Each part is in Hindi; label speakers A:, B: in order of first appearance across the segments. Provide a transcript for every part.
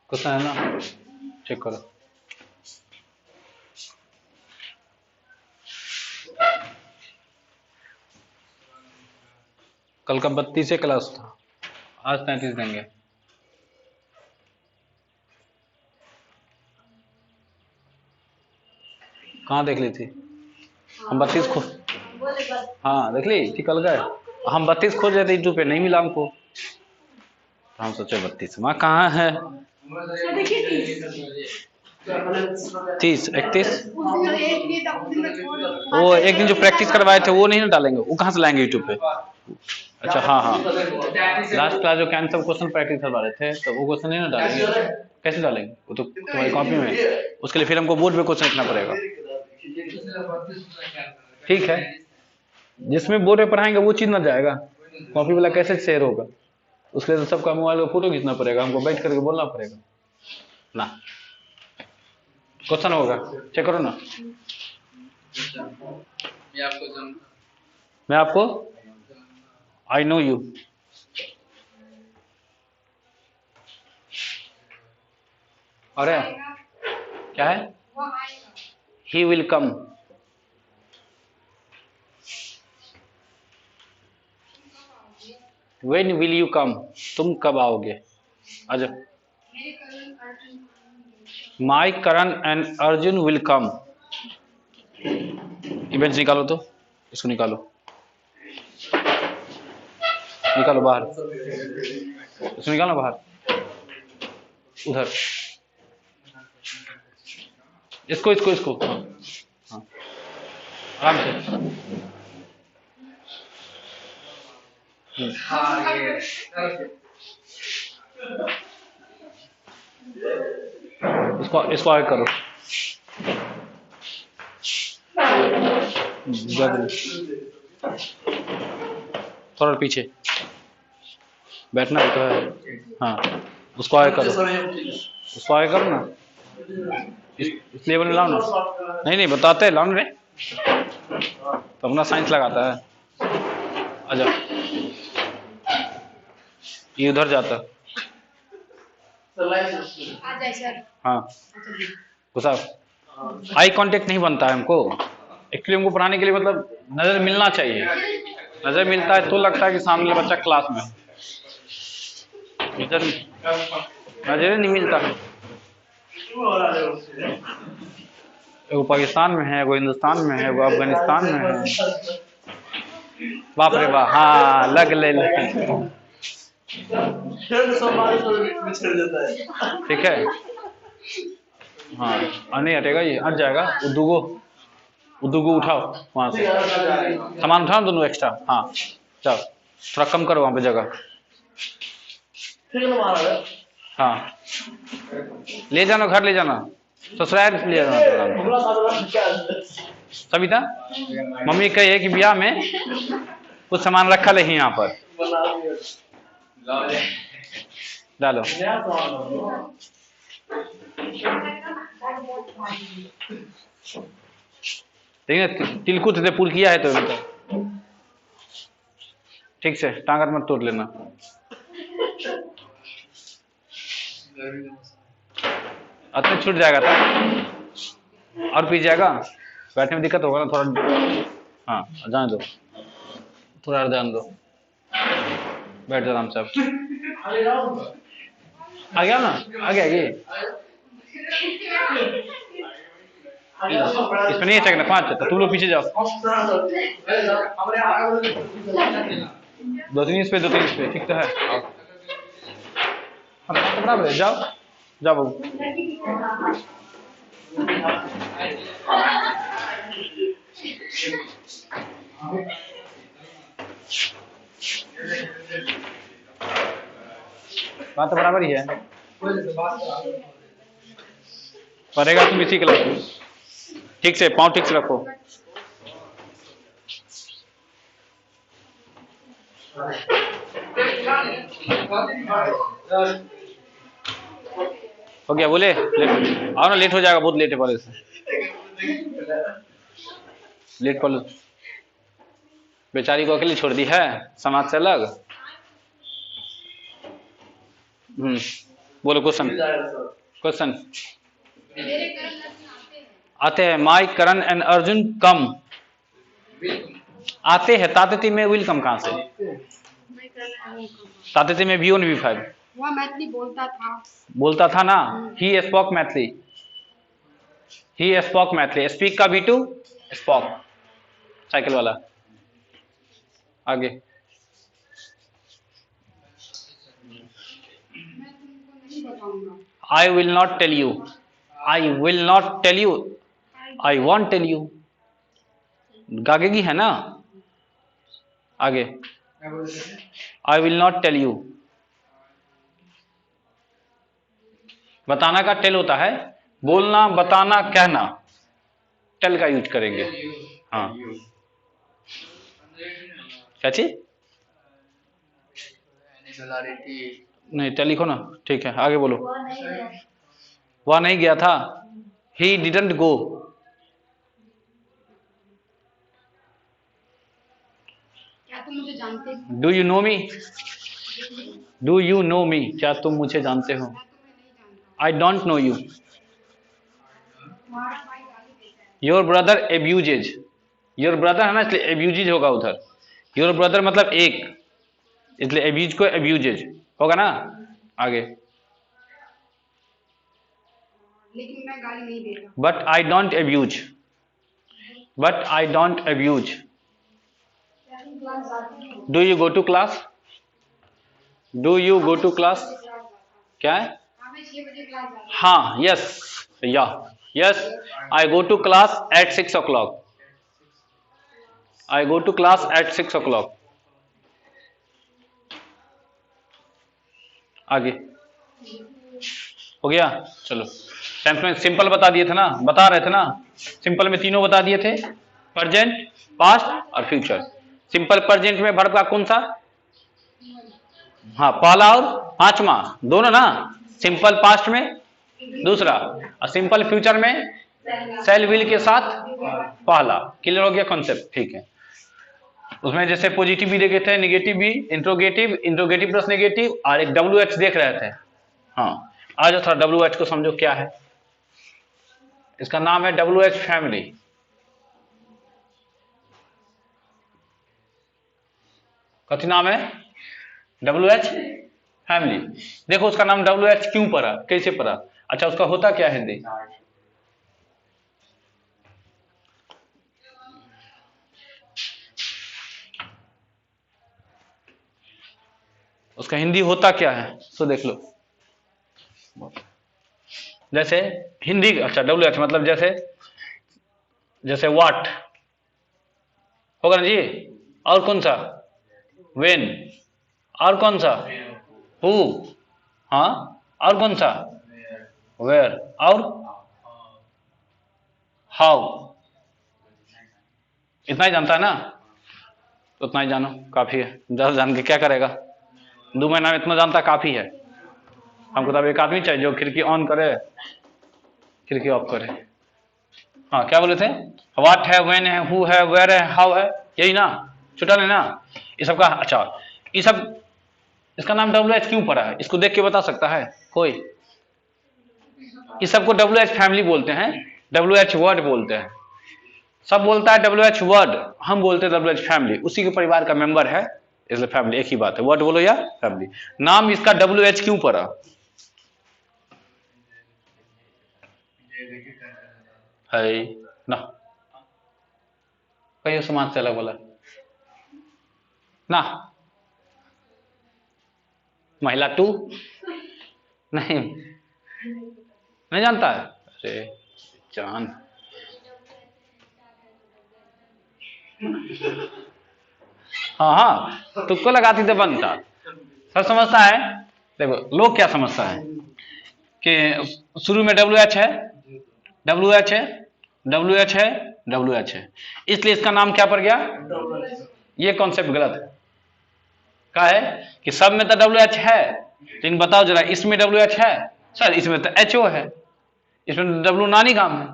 A: क्वेश्चन है ना, चेक करो। कल का 32 क्लास था, आज 33 देंगे। कहाँ देख ली थी? हम 32 खो, हाँ देख ली थी कल का। हम 32 खोज रहे थे यूट्यूब पे, नहीं मिला हमको, तो हम सोचे 32 वहाँ कहाँ है। 30 31 वो एक दिन जो प्रैक्टिस करवाए थे वो नहीं ना डालेंगे, वो कहाँ से लाएंगे यूट्यूब पे? अच्छा हाँ हाँ, लास्ट क्लास जो कैंसर क्वेश्चन प्रैक्टिस करवा रहे थे, तो वो क्वेश्चन नहीं ना डालेंगे, कैसे डालेंगे? वो तो तुम्हारी कॉपी में, उसके लिए फिर हमको बोर्ड पे क्वेश्चन लिखना पड़ेगा। ठीक है, जिसमें बोर्ड पे पढ़ाएंगे वो चीज ना जाएगा, कॉपी वाला कैसे शेयर होगा? उसके लिए तो सबका मोबाइल में फोटो खींचना पड़ेगा, हमको बैठ करके बोलना पड़ेगा ना। क्वेश्चन होगा, चेक करो ना। मैं आपको आई नो यू, अरे क्या है? He will come. When will you come, तुम कब आओगे? अच्छा, my Karan and Arjun will come. Events निकालो तो, इसको निकालो, निकालो बाहर, इसको निकालो बाहर, उधर, इसको इसको इसको, हाँ आराम से। इसको आगे करो, थोड़ा पीछे बैठना भी तो है। हाँ उसको आगे करो, उसको आगे करो ना, इस लेवल में लाओ ना। नहीं नहीं बताते हैं, लाओ ना रे, तो अपना साइंस लगाता है। आजा, ये उधर जाता। हाँ गुस्सा, आई कांटेक्ट नहीं बनता है हमको, एक्चुअली हमको पढ़ाने के लिए मतलब नजर मिलना चाहिए, नजर मिलता है तो लगता है कि सामने बच्चा क्लास में, नजर नहीं मिलता है। वो पाकिस्तान में है, वो हिंदुस्तान में है, वो अफगानिस्तान में है। बाप रे बाप, हाँ लग ले, ठीक है। हाँ नहीं हटेगा, ये हट जाएगा। उदूगो उठाओ वहां से, सामान उठाओ दोनों एक्स्ट्रा। हाँ चलो थोड़ा कम करो वहां पे जगह। हाँ ले जाना, घर ले जाना, ससुराल ले जाना। सविता मम्मी कही कि ब्याह में कुछ सामान रखा ले यहाँ पर, डालो। देखिए तिलकुट से पुल किया है तो ठीक से टांगत मत तोड़ लेना। अच्छा छूट जाएगा था और पी जाएगा, बैठने में दिक्कत होगा ना थोड़ा। हाँ जाने दो, थोड़ा और जाने दो, बैठ जाओ आराम से। आ गया ना, आ गया ये, इसमें नहीं चेक ना 5, तो तुम लोग पीछे जाओ, 2-3 इस पे 2-3 इस पे, ठीक तो है। बराबर है, जाओ जाओ बाबू। बात तो बराबर ही है, पढ़ेगा तुम इसी क्लास में। ठीक से पाँव ठीक से रखो। हो गया बोले, लेट आओ ना, लेट हो जाएगा, बहुत लेट है पहले से, लेट पहले। बेचारी को अकेले छोड़ दी है समाज से अलग। बोलो क्वेश्चन क्वेश्चन। आते हैं। माई करण एंड अर्जुन कम। आते हैं तातती में विल कम कहां से? तातती में V1 V5
B: वह मैथिली
A: बोलता था ना। He spoke Maithili. He spoke Maithili. Speak का V2 स्पोक साइकिल वाला। आगे I will not tell you. I will not tell you. I won't tell you. गागेगी है ना। आगे I will not tell you. बताना का टेल होता है। बोलना, बताना, कहना, टेल का यूज करेंगे। हाँ क्या चीज? नहीं टेल लिखो ना। ठीक है आगे बोलो। वह नहीं गया था। He didn't go.
B: क्या तुम मुझे जानते हो?
A: Do you know me. Do you know me. क्या तुम मुझे जानते हो? I don't know you. Your brother abuses. Your brother है ना, इसलिए एब्यूजेज होगा उधर। योर ब्रदर मतलब एक, इसलिए एब्यूज को एब्यूजेज होगा ना। आगे
B: लेकिन मैं गाली नहीं देता।
A: But I don't abuse. But I don't abuse. Do you go to class. Do you go to class. क्या है? हाँ यस या yes. I go to class at 6 o'clock। I go to class at 6 o'clock। आगे हो गया। चलो टेंथ में सिंपल बता दिए थे ना, बता रहे थे ना। सिंपल में तीनों बता दिए थे, प्रेजेंट, पास्ट और फ्यूचर। सिंपल प्रेजेंट में वर्ब का कौन सा? हाँ पहला और पांचवा दोनों ना। सिंपल पास्ट में दूसरा और सिंपल फ्यूचर में सेल विल के साथ पहला। क्लियर हो गया कॉन्सेप्ट? ठीक है। उसमें जैसे पॉजिटिव भी देखे थे, नेगेटिव भी, इंट्रोगेटिव, इंट्रोगेटिव प्लस नेगेटिव और एक WH देख रहे थे। हाँ आज थोड़ा WH को समझो क्या है। इसका नाम है WH फैमिली। कथी नाम है? WH family. देखो उसका नाम WH क्यों पड़ा, कैसे पड़ा? अच्छा उसका होता क्या है हिंदी? उसका हिंदी होता क्या है सो देख लो। जैसे हिंदी, अच्छा WH मतलब जैसे जैसे व्हाट होगा ना जी। और कौन सा? व्हेन। और कौन सा? हु। हाँ और कौन सा? वेयर। और हाउ। इतना ही जानता है ना, उतना ही जानो काफी है। ज्यादा जान के क्या करेगा? 2 महीना में इतना जानता काफी है। हमको तब एक आदमी चाहिए जो खिड़की ऑन करे, खिड़की ऑफ करे। हाँ क्या बोले थे? व्हाट है, व्हेन है, हु है, वेयर है, हाउ है, यही ना, छुटा नहीं ना ये सब का। अच्छा ये सब, इसका नाम WH क्यों पड़ा है? इसको देख के बता सकता है कोई? इस सबको WH फैमिली बोलते हैं, WH वर्ड बोलते हैं। सब बोलता है WH वर्ड, हम बोलते हैं WH फैमिली। उसी के परिवार का मेंबर है इसलिए फैमिली, एक ही बात है। वर्ड बोलो या फैमिली। नाम इसका WH क्यों पड़ा? है ना, कहिए समाज से अलग बोला ना। महिला 2 नहीं, नहीं जानता है। अरे जान हाँ हाँ तुक्को लगाती तो बनता। सब समझता है। देखो लोग क्या समझता है कि शुरू में WH है, WH है, WH है, WH है, इसलिए इसका नाम क्या पड़ गया? ये कॉन्सेप्ट गलत है। क्या है कि सब में तो WH है, लेकिन बताओ जरा इसमें WH है? सर इसमें तो HO है, इसमें W नानी काम है।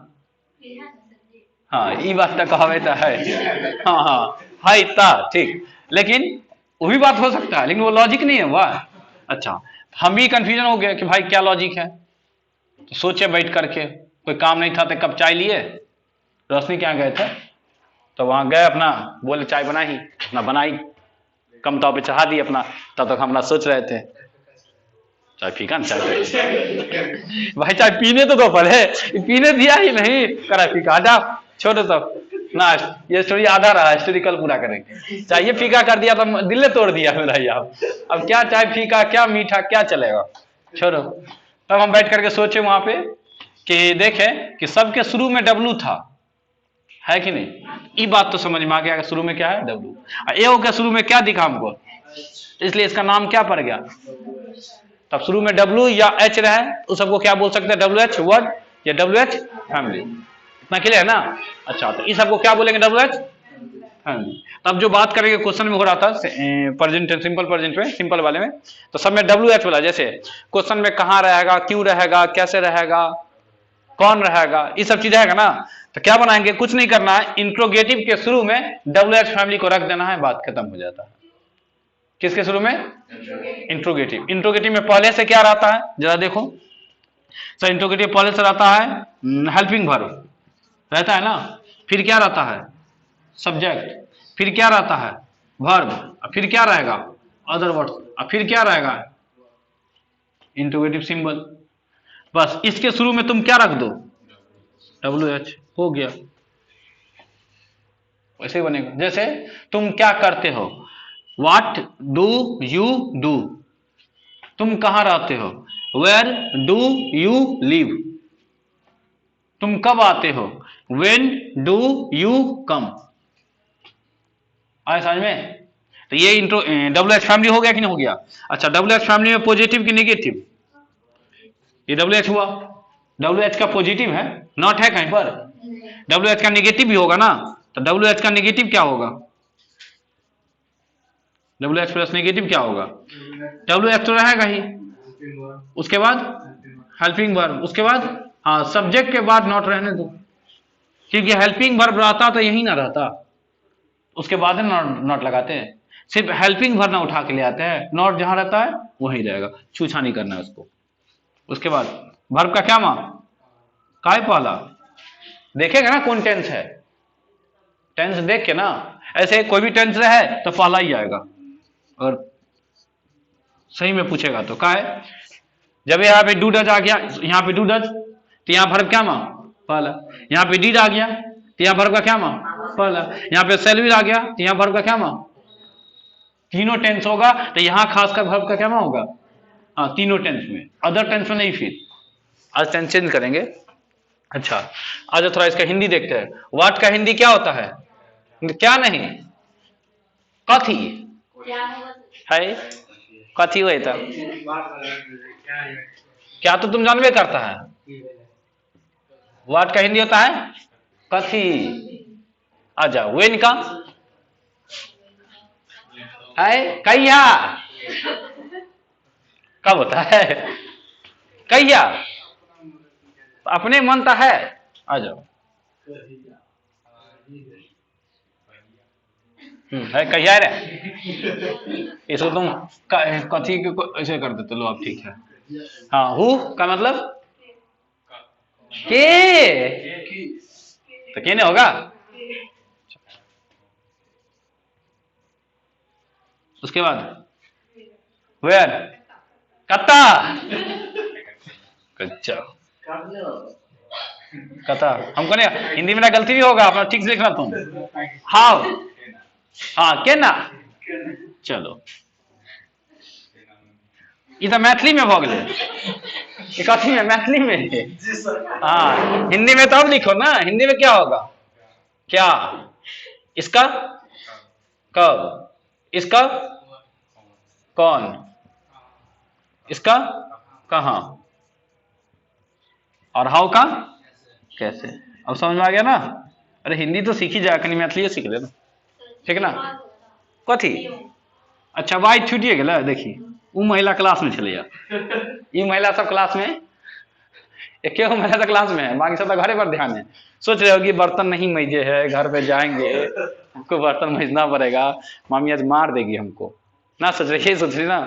A: हाँ ये बात तो कहावत है। हाँ हाँ है ता ठीक, लेकिन वो भी बात हो सकता है, लेकिन वो लॉजिक नहीं है। वाह अच्छा हम भी कंफ्यूजन हो गए कि भाई क्या लॉजिक है। तो सोचे बैठ करके, कोई काम नहीं था तो कप चाय लिए, रोशनी के यहाँ गए थे, तो वहां गए, अपना बोले चाय बना ही, अपना बनाई, कम ताव पे चढ़ा दी अपना। तब तक हम अपना सोच रहे थे चाय फीका ना, चाय भाई चाय पीने तो पहले पीने दिया ही नहीं, करा फीका, जा छोड़ो तब ना, ये स्टोरी आधा रहा, स्टोरी कल पूरा करेंगे। चाय ये फीका कर दिया तो दिल तोड़ दिया मेरा यार, अब क्या चाय फीका, क्या मीठा, क्या चलेगा, छोड़ो। तब हम बैठ करके सोचे वहां पे कि देखें कि सबके शुरू में डब्लू था, है कि नहीं, ये बात तो समझ में आ गया, शुरू में क्या है डब्लू। ए के शुरू में क्या दिखा हमको, इसलिए इसका नाम क्या पड़ गया। तब शुरू में डब्लू या एच रहे, उस सबको क्या बोल सकते हैं, डब्ल्यू एच वर्ड या डब्ल्यू एच फैमिली। इतना क्लियर है ना। अच्छा, तो इस सबको क्या बोलेंगे, डब्ल्यू एच फैमिली। तब जो बात करेंगे क्वेश्चन में हो रहा था प्रेजेंट, सिंपल प्रेजेंट में, सिंपल वाले में, तो सब में डब्ल्यू एच वाला, जैसे क्वेश्चन में कहाँ रहेगा, क्यों रहेगा, कैसे रहेगा, कौन रहेगा, ये सब चीज रहेगा ना। तो क्या बनाएंगे, कुछ नहीं करना है, इंट्रोगेटिव के शुरू में डब्ल्यू एच फैमिली को रख देना है, बात खत्म हो जाता है। किसके शुरू में, इंट्रोगेटिव। इंट्रोगेटिव में पहले से क्या रहता है, जरा देखो सर, इंट्रोगेटिव पहले से रहता है हेल्पिंग वर्ब रहता है ना, फिर क्या रहता है, सब्जेक्ट, फिर क्या रहता है, वर्ब, फिर क्या रहेगा, अदर वर्ड्स, फिर क्या रहेगा, इंट्रोगेटिव सिंबल। बस इसके शुरू में तुम क्या रख दो, डब्ल्यू एच, हो गया। वैसे ही बनेगा, जैसे तुम क्या करते हो, व्हाट डू यू डू, तुम कहां रहते हो, वेयर डू यू लिव, तुम कब आते हो, व्हेन डू यू कम। आए समझ में। तो ये इंट्रो डब्ल्यू एच फैमिली हो गया कि नहीं हो गया। अच्छा, डब्ल्यू एच फैमिली में पॉजिटिव कि नेगेटिव, ये डब्ल्यू एच हुआ, डब्ल्यू एच का पॉजिटिव है, नॉट है कहीं पर, डब्ल्यू एच का नेगेटिव भी होगा ना, तो डब्ल्यू एच का नेगेटिव क्या होगा, डब्ल्यू एच प्लस नेगेटिव क्या होगा, डब्ल्यू एच तो रहेगा ही, उसके बाद हेल्पिंग वर्ब, उसके बाद हाँ सब्जेक्ट के बाद नॉट रहने दो, क्योंकि हेल्पिंग वर्ब रहता तो यही ना रहता, उसके बाद नॉट लगाते हैं, सिर्फ हेल्पिंग वर्ब ना उठा के ले आते हैं, नॉट जहां रहता है वहीं रहेगा, छूछा नहीं करना है उसको। उसके बाद वर्ब का क्या मान, काय पहला, देखेगा ना कौन टेंस है, टेंस देख के ना, ऐसे कोई भी टेंस रहे तो पहला ही आएगा, और सही में पूछेगा तो काय, जब यहाँ पे डू डज आ गया, यहाँ पे डू डज, तो यहाँ वर्ब क्या मां, पहला, यहाँ पे डीड आ गया तो यहाँ वर्ब का क्या मां, पहला, यहाँ पे सेल विल आ गया तो यहाँ वर्ब का क्या मां, तीनों टेंस होगा, तो यहाँ खासकर वर्ब का क्या मां होगा, हाँ तीनों टेंस में, अदर टेंस में नहीं। फिर आज टेंस चेंज करेंगे। अच्छा, आज थोड़ा इसका हिंदी देखते हैं, व्हाट का हिंदी क्या होता है, क्या नहीं, कथी है, कथी हुए था, क्या तो तुम जानबे करता है, व्हाट का हिंदी होता है कथी। आ जाओ, वेन का है कहिया, कब होता है, कहिया, अपने मनता है, आ जाओ, है कहिया रे, इसको तुम कथी के ऐसे कर देते लो, आप ठीक है। हाँ, हु का मतलब के, तो के नहीं होगा। उसके बाद वेयर, कत्ता, कच्चा, कता, हमको नहीं, हिंदी में ना गलती भी होगा, अपना ठीक से लिखना तुम। हाउ, हाँ के ना, चलो ये तो मैथिली में भोग ले, कथी में, मैथिली में, हाँ हिंदी में तो अब लिखो ना, हिंदी में क्या होगा, क्या, इसका कब, इसका कौन, इसका कहां, और हाउ का कैसे। अब समझ में आ गया ना। अरे हिंदी तो सीखी जाए, कहीं मैथिली सीख लेना, ठीक है ना। कथी, अच्छा वाई छूटिए गया, देखी वो महिला क्लास में चले जा, ये महिला सब क्लास में, एक महिला तो क्लास में है, बाकी सब तो घरे पर ध्यान है, सोच रहे हो कि बर्तन नहीं मजे है, घर पे जाएंगे हमको बर्तन मजना पड़ेगा, मामी आज मार देगी हमको, ना सोच रही, ये सोच रही ना,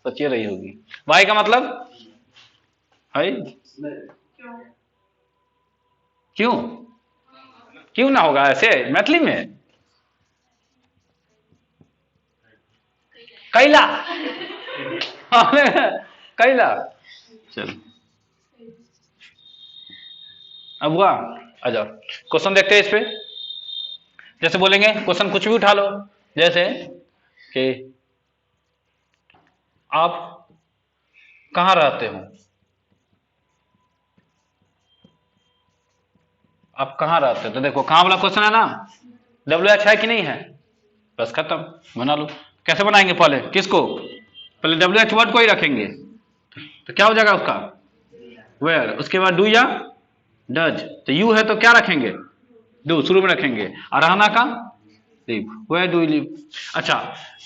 A: सच ये रही होगी। वाई का मतलब है क्यों, क्यों ना होगा ऐसे मैथिली में? कैला कैला। चल अब हुआ, आ जाओ क्वेश्चन देखते हैं इस पे। जैसे बोलेंगे क्वेश्चन कुछ भी उठा लो, जैसे कि आप कहाँ रहते हो, आप कहाँ रहते हो, तो देखो कहाँ वाला क्वेश्चन है ना, WH है कि नहीं है, बस खत्म, बना लो। कैसे बनाएंगे, पहले किसको, पहले WH वर्ड को ही रखेंगे, तो क्या हो जाएगा उसका वेयर, उसके बाद डू या डज, तो यू है तो क्या रखेंगे, डू शुरू में रखेंगे, और रहना का live, where do you live. अच्छा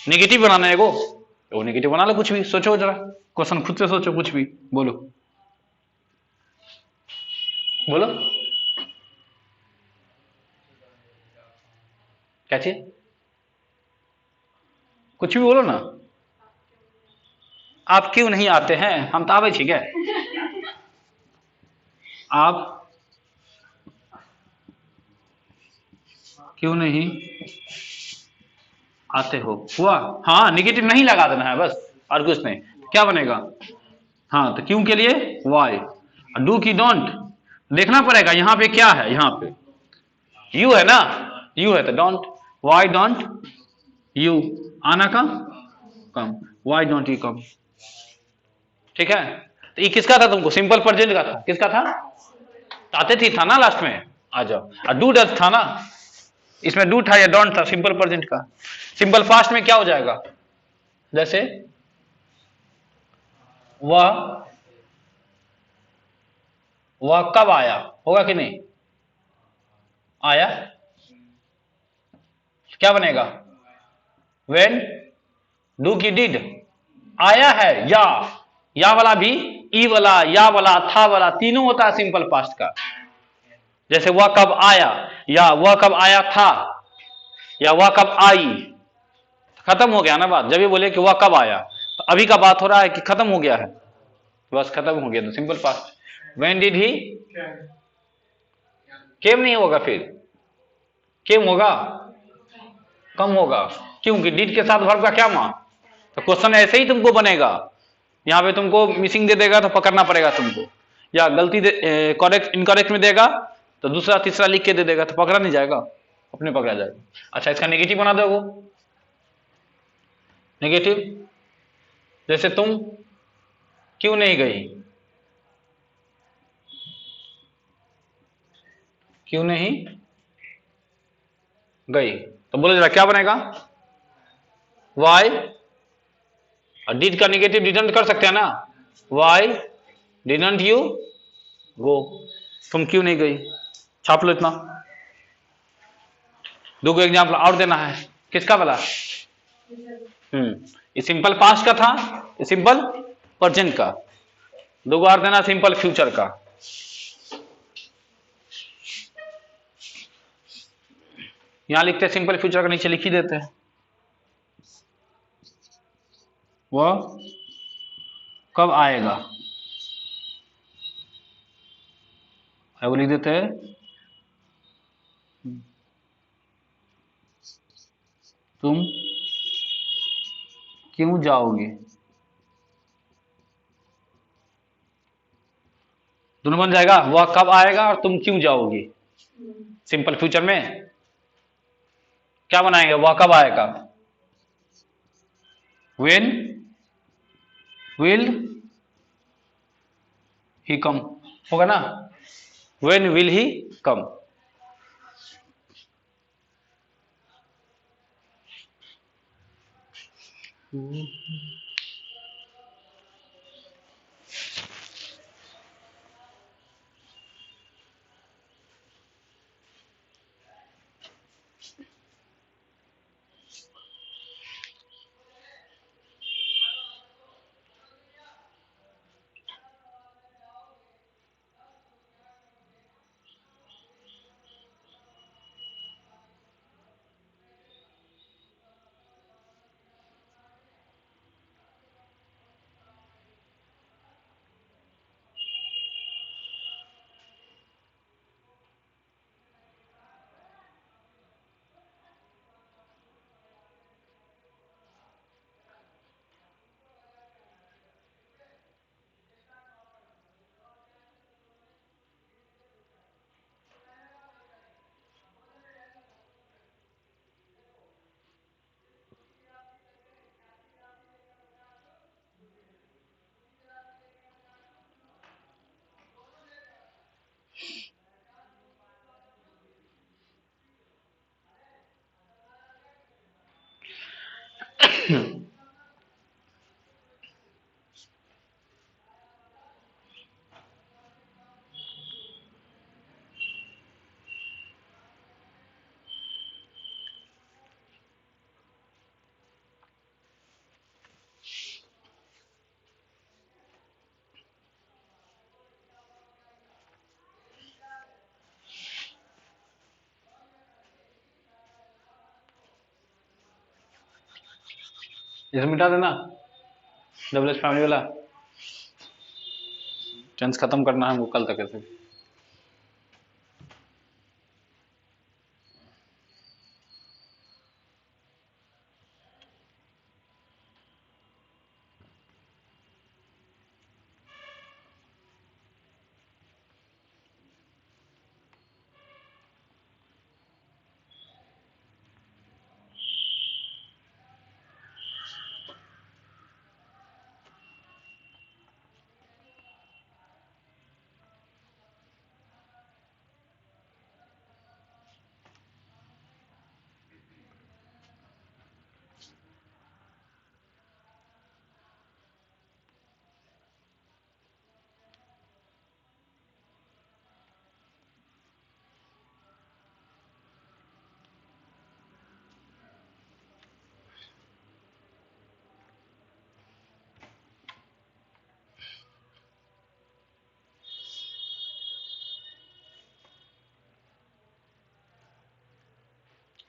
A: नेगेटिव बनाना है वो नेगेटिव बना लो, कुछ भी सोचो जरा, क्वेश्चन खुद से सोचो, कुछ भी बोलो बोलो, क्या चीज, कुछ भी बोलो ना। आप क्यों नहीं आते हैं, हम तो आवे छी क्या, आप क्यों नहीं आते हो, हुआ। हाँ निगेटिव नहीं लगा देना है बस, और कुछ नहीं, क्या बनेगा, हाँ तो क्यों के लिए वाई, डू की डोंट, देखना पड़ेगा यहाँ पे क्या है, यहाँ पे यू है ना, यू है तो डोंट, वाई डोंट यू, आना का कम, वाई डोंट यू कम, ठीक है। तो ये किसका था तुमको, सिंपल प्रेजेंट का था, किसका था, आते थी था ना लास्ट में, आ जाओ, और डू डज था ना, इसमें डू था या डोंट था, सिंपल प्रेजेंट का। सिंपल पास्ट में क्या हो जाएगा, जैसे वह वह कब आया, होगा कि नहीं, आया, क्या बनेगा, वेन, डू की डिड, आया है, या वाला भी, ई वाला, या वाला, था वाला, तीनों होता है सिंपल पास्ट का। जैसे वह कब आया, या वह कब आया था, या वह कब आई, खत्म हो गया ना बात। जब ये बोले कि वह कब आया, तो अभी का बात हो रहा है कि खत्म हो गया है, बस खत्म हो गया, तो simple past. When did he, came नहीं होगा, फिर केम होगा, कम होगा, क्योंकि डिड के साथ वर्ब का क्या मान, तो क्वेश्चन ऐसे ही तुमको बनेगा, यहाँ पे तुमको मिसिंग दे देगा तो पकड़ना पड़ेगा तुमको, या गलती करेक्ट इनकरेक्ट में देगा तो दूसरा तीसरा लिख के दे देगा, तो पकड़ा नहीं जाएगा, अपने पकड़ा जाएगा। अच्छा इसका नेगेटिव बना दो, नेगेटिव, जैसे तुम क्यों नहीं गई, क्यों नहीं गई, तो बोलो जरा क्या बनेगा, वाई, और डिड का नेगेटिव डिडंट कर सकते हैं ना, वाई डिडंट यू गो, तुम क्यों नहीं गई, छाप लो इतना। दो को एग्जाम्पल और देना है, किसका वाला, ये सिंपल पास्ट का था, ये सिंपल प्रेजेंट का, दो को और देना सिंपल फ्यूचर का। यहां लिखते हैं सिंपल फ्यूचर का, नीचे लिख ही देते हैं, वह कब आएगा, वो लिख देते हैं, तुम क्यों जाओगे, दोनों बन जाएगा, वह कब आएगा और तुम क्यों जाओगे। सिंपल फ्यूचर में क्या बनाएंगे, वह कब आएगा, व्हेन विल ही कम, होगा ना, व्हेन विल ही कम। इसे मिटा देना, डबल एच फैमिली वाला। टेंस खत्म करना है हमको कल तक ऐसे।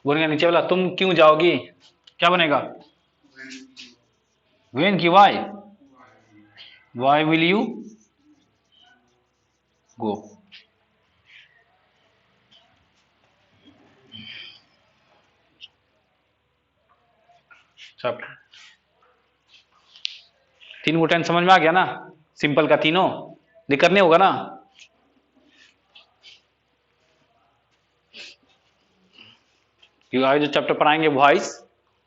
A: बोलेंगे नीचे वाला, तुम क्यों जाओगी, क्या बनेगा? वेन की why, why will you go. सब 3 को टेंस समझ में आ गया ना, सिंपल का तीनों, दिक्कत नहीं होगा ना। आगे जो चैप्टर पढ़ाएंगे वॉइस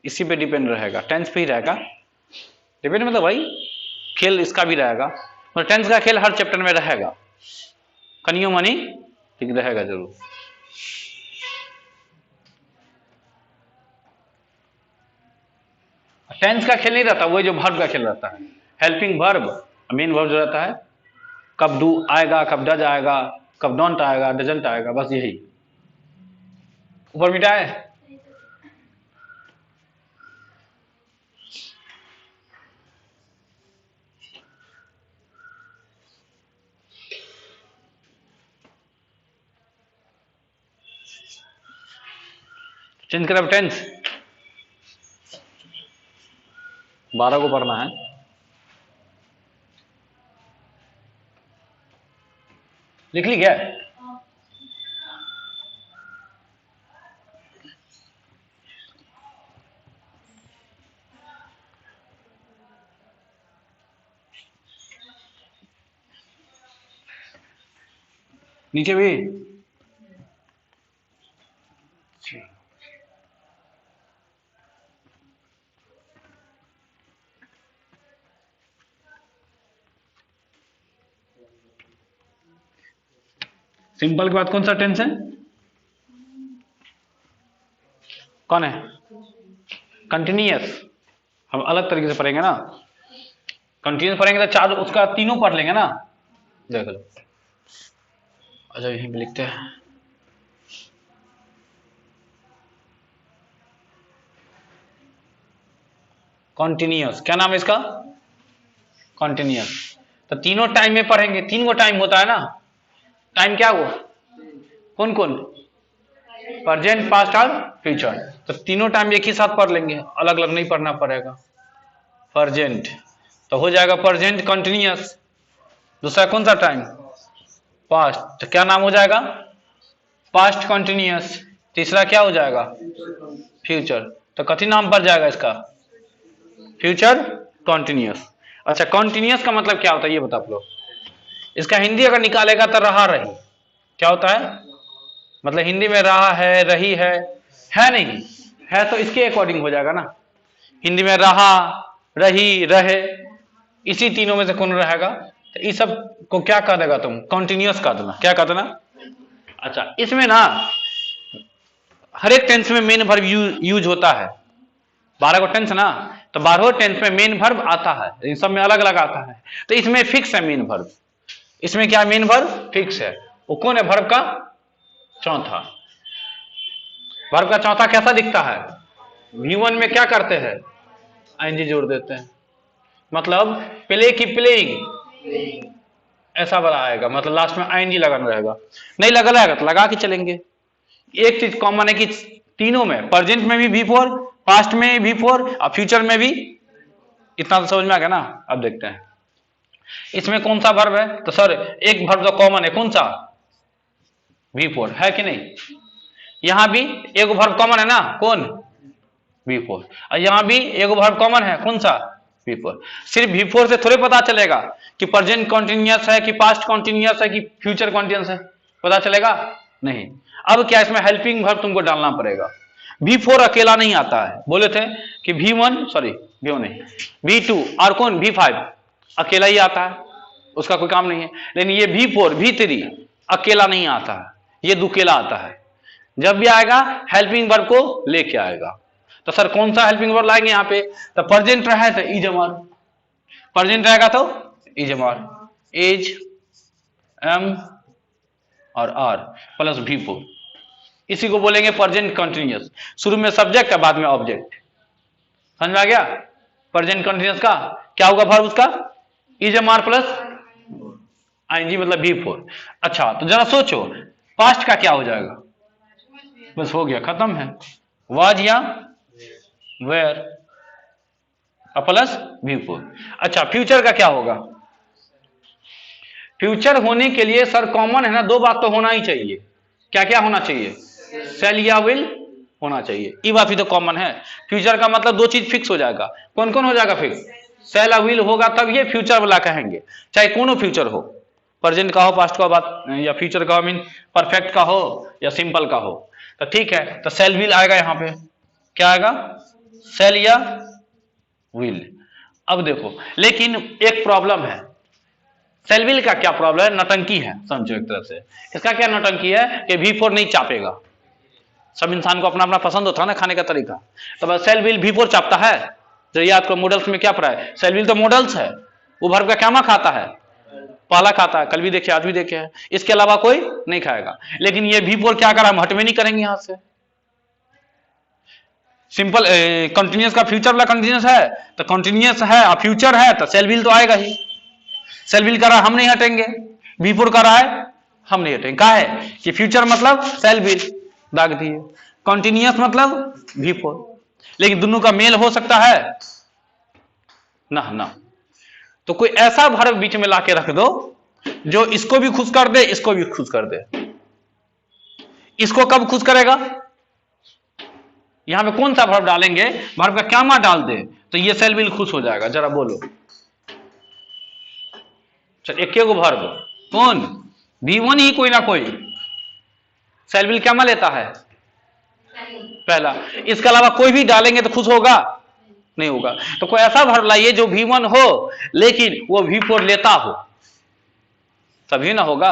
A: इसी पे डिपेंड रहेगा, टेंस पे ही रहेगा। डिपेंड मतलब भाई खेल इसका भी रहेगा, और टेंस का खेल हर चैप्टर में रहेगा, कनियो मनी ठीक रहेगा जरूर। टेंस का खेल नहीं रहता, वही जो वर्ब का खेल रहता है, हेल्पिंग वर्ब, मेन वर्ब जो रहता है, कब डू आएगा, कब डज आएगा, कब डोंट आएगा, डजंट आएगा, बस यही। ऊपर मिटा है। चेंज करें टेंस, 12 को पढ़ना है। लिख ली क्या? नीचे भी सिंपल के बाद कौन सा टेंस है, कौन है? कंटिन्यूअस। हम अलग तरीके से पढ़ेंगे ना, कंटिन्यूअस पढ़ेंगे तो चार उसका तीनों पढ़ लेंगे ना। देख लो, अच्छा यहीं पे लिखते हैं, कॉन्टिन्यूअस, क्या नाम है इसका? कॉन्टिन्यूअस। तो तीनों टाइम में पढ़ेंगे, 3 को टाइम होता है ना, टाइम क्या वो, कौन कौन? प्रेजेंट, पास्ट और फ्यूचर। तो तीनों टाइम एक ही साथ पढ़ लेंगे, अलग अलग नहीं पढ़ना पड़ेगा। प्रेजेंट तो हो जाएगा प्रेजेंट कंटिन्यूअस। दूसरा कौन सा टाइम? पास्ट, तो क्या नाम हो जाएगा? Past continuous. तीसरा क्या हो जाएगा? फ्यूचर, तो कथी नाम पड़ जाएगा इसका? Future continuous. अच्छा, कंटिन्यूअस का मतलब क्या होता है ये बता आप लोग। इसका हिंदी अगर निकालेगा तो रहा रही, क्या होता है? मतलब हिंदी में रहा है, रही है नहीं है, तो इसके अकॉर्डिंग हो जाएगा ना। हिंदी में रहा, रही, रहे, इसी तीनों में से कौन रहेगा? तो इस सब को क्या कह देगा तुम? कंटिन्यूअस कह देना। क्या कह देना? अच्छा, इसमें ना हर एक टेंस में मेन वर्ब यूज होता है, 12 को टेंस ना, तो 12 टेंस में मेन वर्ब आता है, इन सब में अलग अलग आता है, तो इसमें फिक्स है मेन वर्ब। इसमें क्या मेन वर्ब फिक्स है, वो कौन है वर्ब का चौथा। वर्ब का चौथा कैसा दिखता है, V1 में क्या करते हैं आईएनजी जोड़ देते हैं, मतलब प्ले की प्लेइंग ऐसा वाला आएगा, मतलब लास्ट में आईएनजी लगाना रहेगा। नहीं लगा रहेगा तो लगा के चलेंगे। एक चीज कॉमन है कि तीनों में, प्रेजेंट में भी V4, पास्ट में भी V4 और फ्यूचर में भी। इतना तो समझ में आ गया ना। अब देखते हैं इसमें कौन सा वर्ब है, तो सर एक वर्ब तो कॉमन है, कौन सा V4 है कि नहीं। यहां भी एक वर्ब कॉमन है ना, कौन V4, और यहां भी एक वर्ब कॉमन है, कौन सा V4। सिर्फ V4 से थोड़े पता चलेगा कि प्रेजेंट कॉन्टिन्यूअस है कि पास्ट कॉन्टिन्यूअस है कि फ्यूचर कॉन्टिन्यूअस है, पता चलेगा नहीं। अब क्या इसमें हेल्पिंग वर्ब तुमको डालना पड़ेगा। V4 अकेला नहीं आता है, बोले थे कि V1 नहीं, V2 और कौन V5 अकेला ही आता है, उसका कोई काम नहीं है। लेकिन ये V4 V3 अकेला नहीं आता है, ये दुकेला आता है। जब भी आएगा हेल्पिंग वर्ब को लेके आएगा। तो सर कौन सा हेल्पिंग वर्ब लाएंगे यहाँ पे, तो प्रेजेंट रहा है तो इज एम आर, प्रेजेंट रहेगा तो is am are, is am और आर प्लस V4, इसी को बोलेंगे प्रेजेंट कंटिन्यूअस। शुरू में सब्जेक्ट है, बाद में ऑब्जेक्ट। समझ में आ गया। प्रेजेंट कंटिन्यूअस का क्या होगा वर्ब, उसका is am are plus ING मतलब V4। अच्छा तो जरा सोचो पास्ट का क्या हो जाएगा, बस हो गया, खत्म है, वाज या वेयर प्लस V4। अच्छा फ्यूचर का क्या होगा, फ्यूचर होने के लिए सर कॉमन है ना, दो बात तो होना ही चाहिए। क्या क्या होना चाहिए, सेल या विल होना चाहिए, ये बात भी तो कॉमन है। फ्यूचर का मतलब दो चीज फिक्स हो जाएगा, कौन कौन हो जाएगा फिक्स, सेल या विल होगा तब ये फ्यूचर वाला कहेंगे, चाहे कोनो फ्यूचर हो, प्रेजेंट का हो, पास्ट का बात या फ्यूचर का हो, मीन परफेक्ट का हो या सिंपल का हो, तो ठीक है। तो सेल विल आएगा, यहां पे क्या आएगा, सेल या विल। अब देखो लेकिन एक प्रॉब्लम है, सेल विल का क्या प्रॉब्लम है, नटंकी है समझो एक तरफ से। इसका क्या नटंकी है कि V4 नहीं चापेगा। सब इंसान को अपना अपना पसंद होता है ना खाने का तरीका, तो बस सेल विल V4 चापता है। जो याद करो मॉडल्स में क्या पढ़ा है, सेल विल तो मॉडल्स है, वो वर्ब का क्या मा खाता है, पहला खाता है, कल भी देखे आज भी देखे हैं, इसके अलावा कोई नहीं खाएगा। लेकिन ये V4 क्या करा, हम हटवे नहीं करेंगे यहां से। सिंपल कंटिन्यूअस का फ्यूचर वाला कंटिन्यूअस है, तो कंटिन्यूअस है और फ्यूचर है तो सेल विल तो आएगा ही। सेल विल कर रहा हम नहीं हटेंगे, V4 कर रहा है हम नहीं हटेंगे। कहा है कि फ्यूचर मतलब सेल विल दाग दिए, कंटिन्यूअस मतलब V4, लेकिन दोनों का मेल हो सकता है ना ना। तो कोई ऐसा वर्ब बीच में लाके रख दो जो इसको भी खुश कर दे, इसको भी खुश कर दे। इसको कब खुश करेगा, यहां पे कौन सा वर्ब डालेंगे, वर्ब का क्या मा डाल दे तो ये सेल विल खुश हो जाएगा, जरा बोलो। चल एक वर्ब कौन, V1 ही कोई ना कोई, सेल विल क्या मा लेता है पहला, इसके अलावा कोई भी डालेंगे तो खुश होगा नहीं होगा। तो कोई ऐसा वर्ब लाइए जो V1 हो लेकिन वो V4 लेता हो, तभी ना होगा।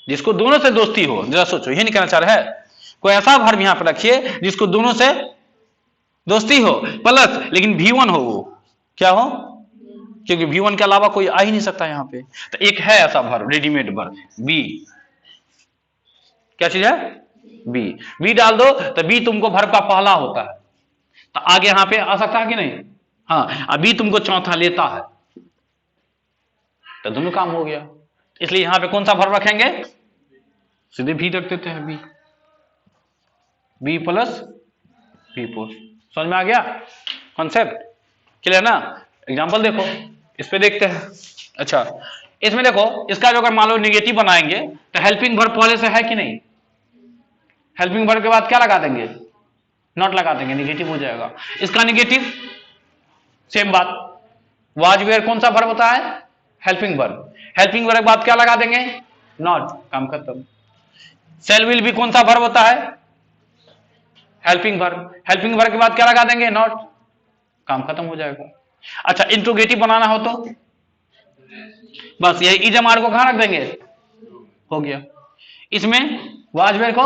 A: जिसको दोनों से दोस्ती हो, जरा सोचो, यही नहीं कहना चाह रहा है। कोई ऐसा वर्ब यहां पर रखिए जिसको दोनों से दोस्ती हो प्लस लेकिन V1 हो, वो क्या हो, क्योंकि V1 के अलावा कोई आ ही नहीं सकता यहां पे। तो एक है ऐसा वर्ब, रेडीमेड वर्ब बी, क्या चीज है बी डाल दो तो बी तुमको वर्ब का पहला होता है, तो आगे यहां पे आ सकता है कि नहीं, हाँ अभी तुमको चौथा लेता है, तो दोनों काम हो गया। इसलिए यहां पे कौन सा वर्ब रखेंगे, सीधे भी रख देते हैं, बी प्लस V4। समझ में आ गया कॉन्सेप्ट, क्लियर ना। एग्जांपल देखो, इस पे देखते हैं। अच्छा इसमें देखो, इसका जो अगर मान लो निगेटिव बनाएंगे तो हेल्पिंग वर्ब पहले से है कि नहीं, हेल्पिंग वर्ब के बाद क्या लगा देंगे, नॉट लगा देंगे, निगेटिव हो जाएगा। इसका निगेटिव सेम बात, वाज वेयर कौन सा वर्ब होता है, हेल्पिंग वर्ब, हेल्पिंग वर्ब के बाद क्या लगा देंगे, नॉट, काम खत्म। सेल विल भी कौन सा वर्ब होता है, हेल्पिंग वर्ब, हेल्पिंग वर्ब के बाद क्या लगा देंगे, नॉट, काम खत्म हो जाएगा। अच्छा इंट्रोगेटिव बनाना हो तो बस यही इज एम आर को कहां रख देंगे, हो गया। इसमें वाज वेयर को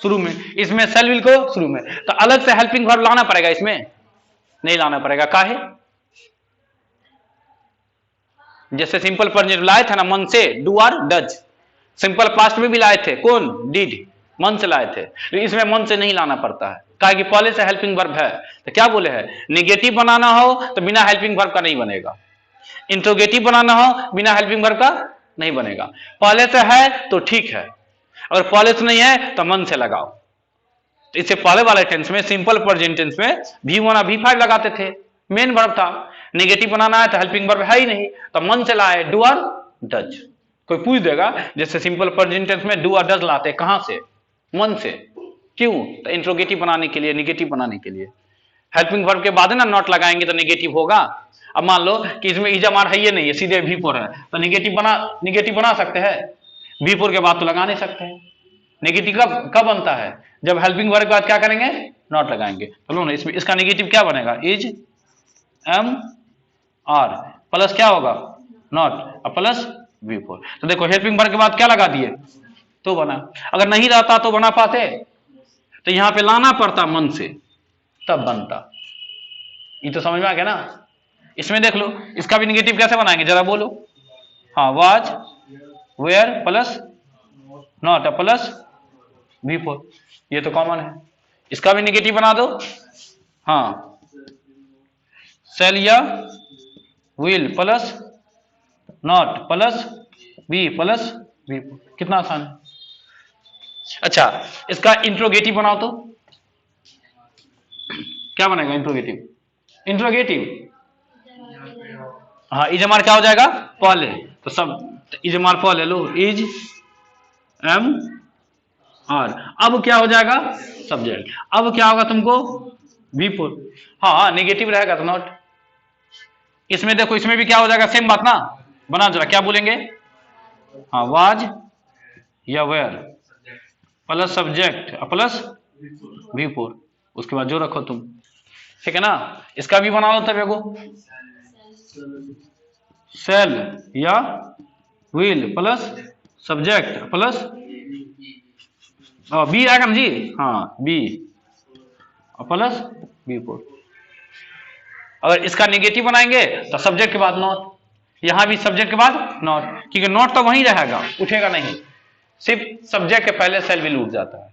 A: शुरू में, इसमें सेल विल को शुरू में, तो अलग से हेल्पिंग वर्ब लाना पड़ेगा, इसमें नहीं लाना पड़ेगा। काहे? जैसे सिंपल प्रेजेंट लाए थे ना मन से, डू और डज, सिंपल पास्ट में भी लाए थे, कौन? डिड, मन से लाए थे। तो इसमें मन से नहीं लाना पड़ता है, काहे कि पहले से हेल्पिंग वर्ब है। तो क्या बोले हैं, निगेटिव बनाना हो तो बिना हेल्पिंग वर्ब का नहीं बनेगा, इंट्रोगेटिव बनाना हो बिना हेल्पिंग वर्ब का नहीं बनेगा। पहले से है तो ठीक है, अगर पहले से नहीं है तो मन से लगाओ। तो इससे पहले वाले टेंस में, सिंपल प्रेजेंट टेंस में V1 और V5 लगाते थे, मेन वर्ब था। नेगेटिव बनाना है तो हेल्पिंग वर्ब है ही नहीं, तो मन से लाए डू और डज। कोई पूछ देगा, जैसे सिंपल प्रेजेंट टेंस में डू और डज लाते, कहां से? मन से। क्यों? तो इंट्रोगेटिव बनाने के लिए, निगेटिव बनाने के लिए। हेल्पिंग वर्ब के बाद ना नॉट लगाएंगे तो निगेटिव होगा। अब मान लो कि इसमें इजमार है, ये नहीं है, सीधे V4 है, तो निगेटिव बना सकते हैं? V4 के बाद तो लगा नहीं सकते हैं। नेगेटिव कब बनता है? जब हेल्पिंग वर्ब के बाद क्या करेंगे? नॉट लगाएंगे। चलो ना, इसमें इसका नेगेटिव क्या बनेगा? इज एम आर प्लस क्या होगा? नॉट, और प्लस V4। तो देखो हेल्पिंग वर्ब के बाद क्या लगा दिए? तो बना। अगर नहीं रहता तो बना पाते? तो यहां पे लाना पड़ता मन से, तब बनता। ये तो समझ में आ गया ना? इसमें देख लो, इसका भी नेगेटिव कैसे बनाएंगे जरा बोलो। हाँ, was, were plus not plus V4, ये तो कॉमन है। इसका भी नेगेटिव बना दो। हाँ, सेल या will plus not plus V plus V4, कितना आसान है। अच्छा, इसका इंट्रोगेटिव बनाओ तो क्या बनेगा? इंट्रोगेटिव हाँ, इजमार क्या हो जाएगा? पहले, तो सब इजमार पहले लो, इज एम आर। अब क्या हो जाएगा? सब्जेक्ट। अब क्या होगा तुमको? V4। हाँ, नेगेटिव रहेगा तो नॉट। इसमें देखो, इसमें भी क्या हो जाएगा? सेम बात ना। बना जरा, क्या बोलेंगे? हाँ, वाज या where plus subject plus V4, उसके बाद जो रखो तुम, ठीक है ना। इसका भी बना लो तब एगो, सेल या will plus subject plus be आएगा ना जी। हाँ, बी प्लस V4। अगर इसका नेगेटिव बनाएंगे तो सब्जेक्ट के बाद नॉट, यहां भी सब्जेक्ट के बाद नॉट, क्योंकि नॉट तो वहीं रहेगा, उठेगा नहीं। सिर्फ सब्जेक्ट के पहले सेल विल उठ जाता है,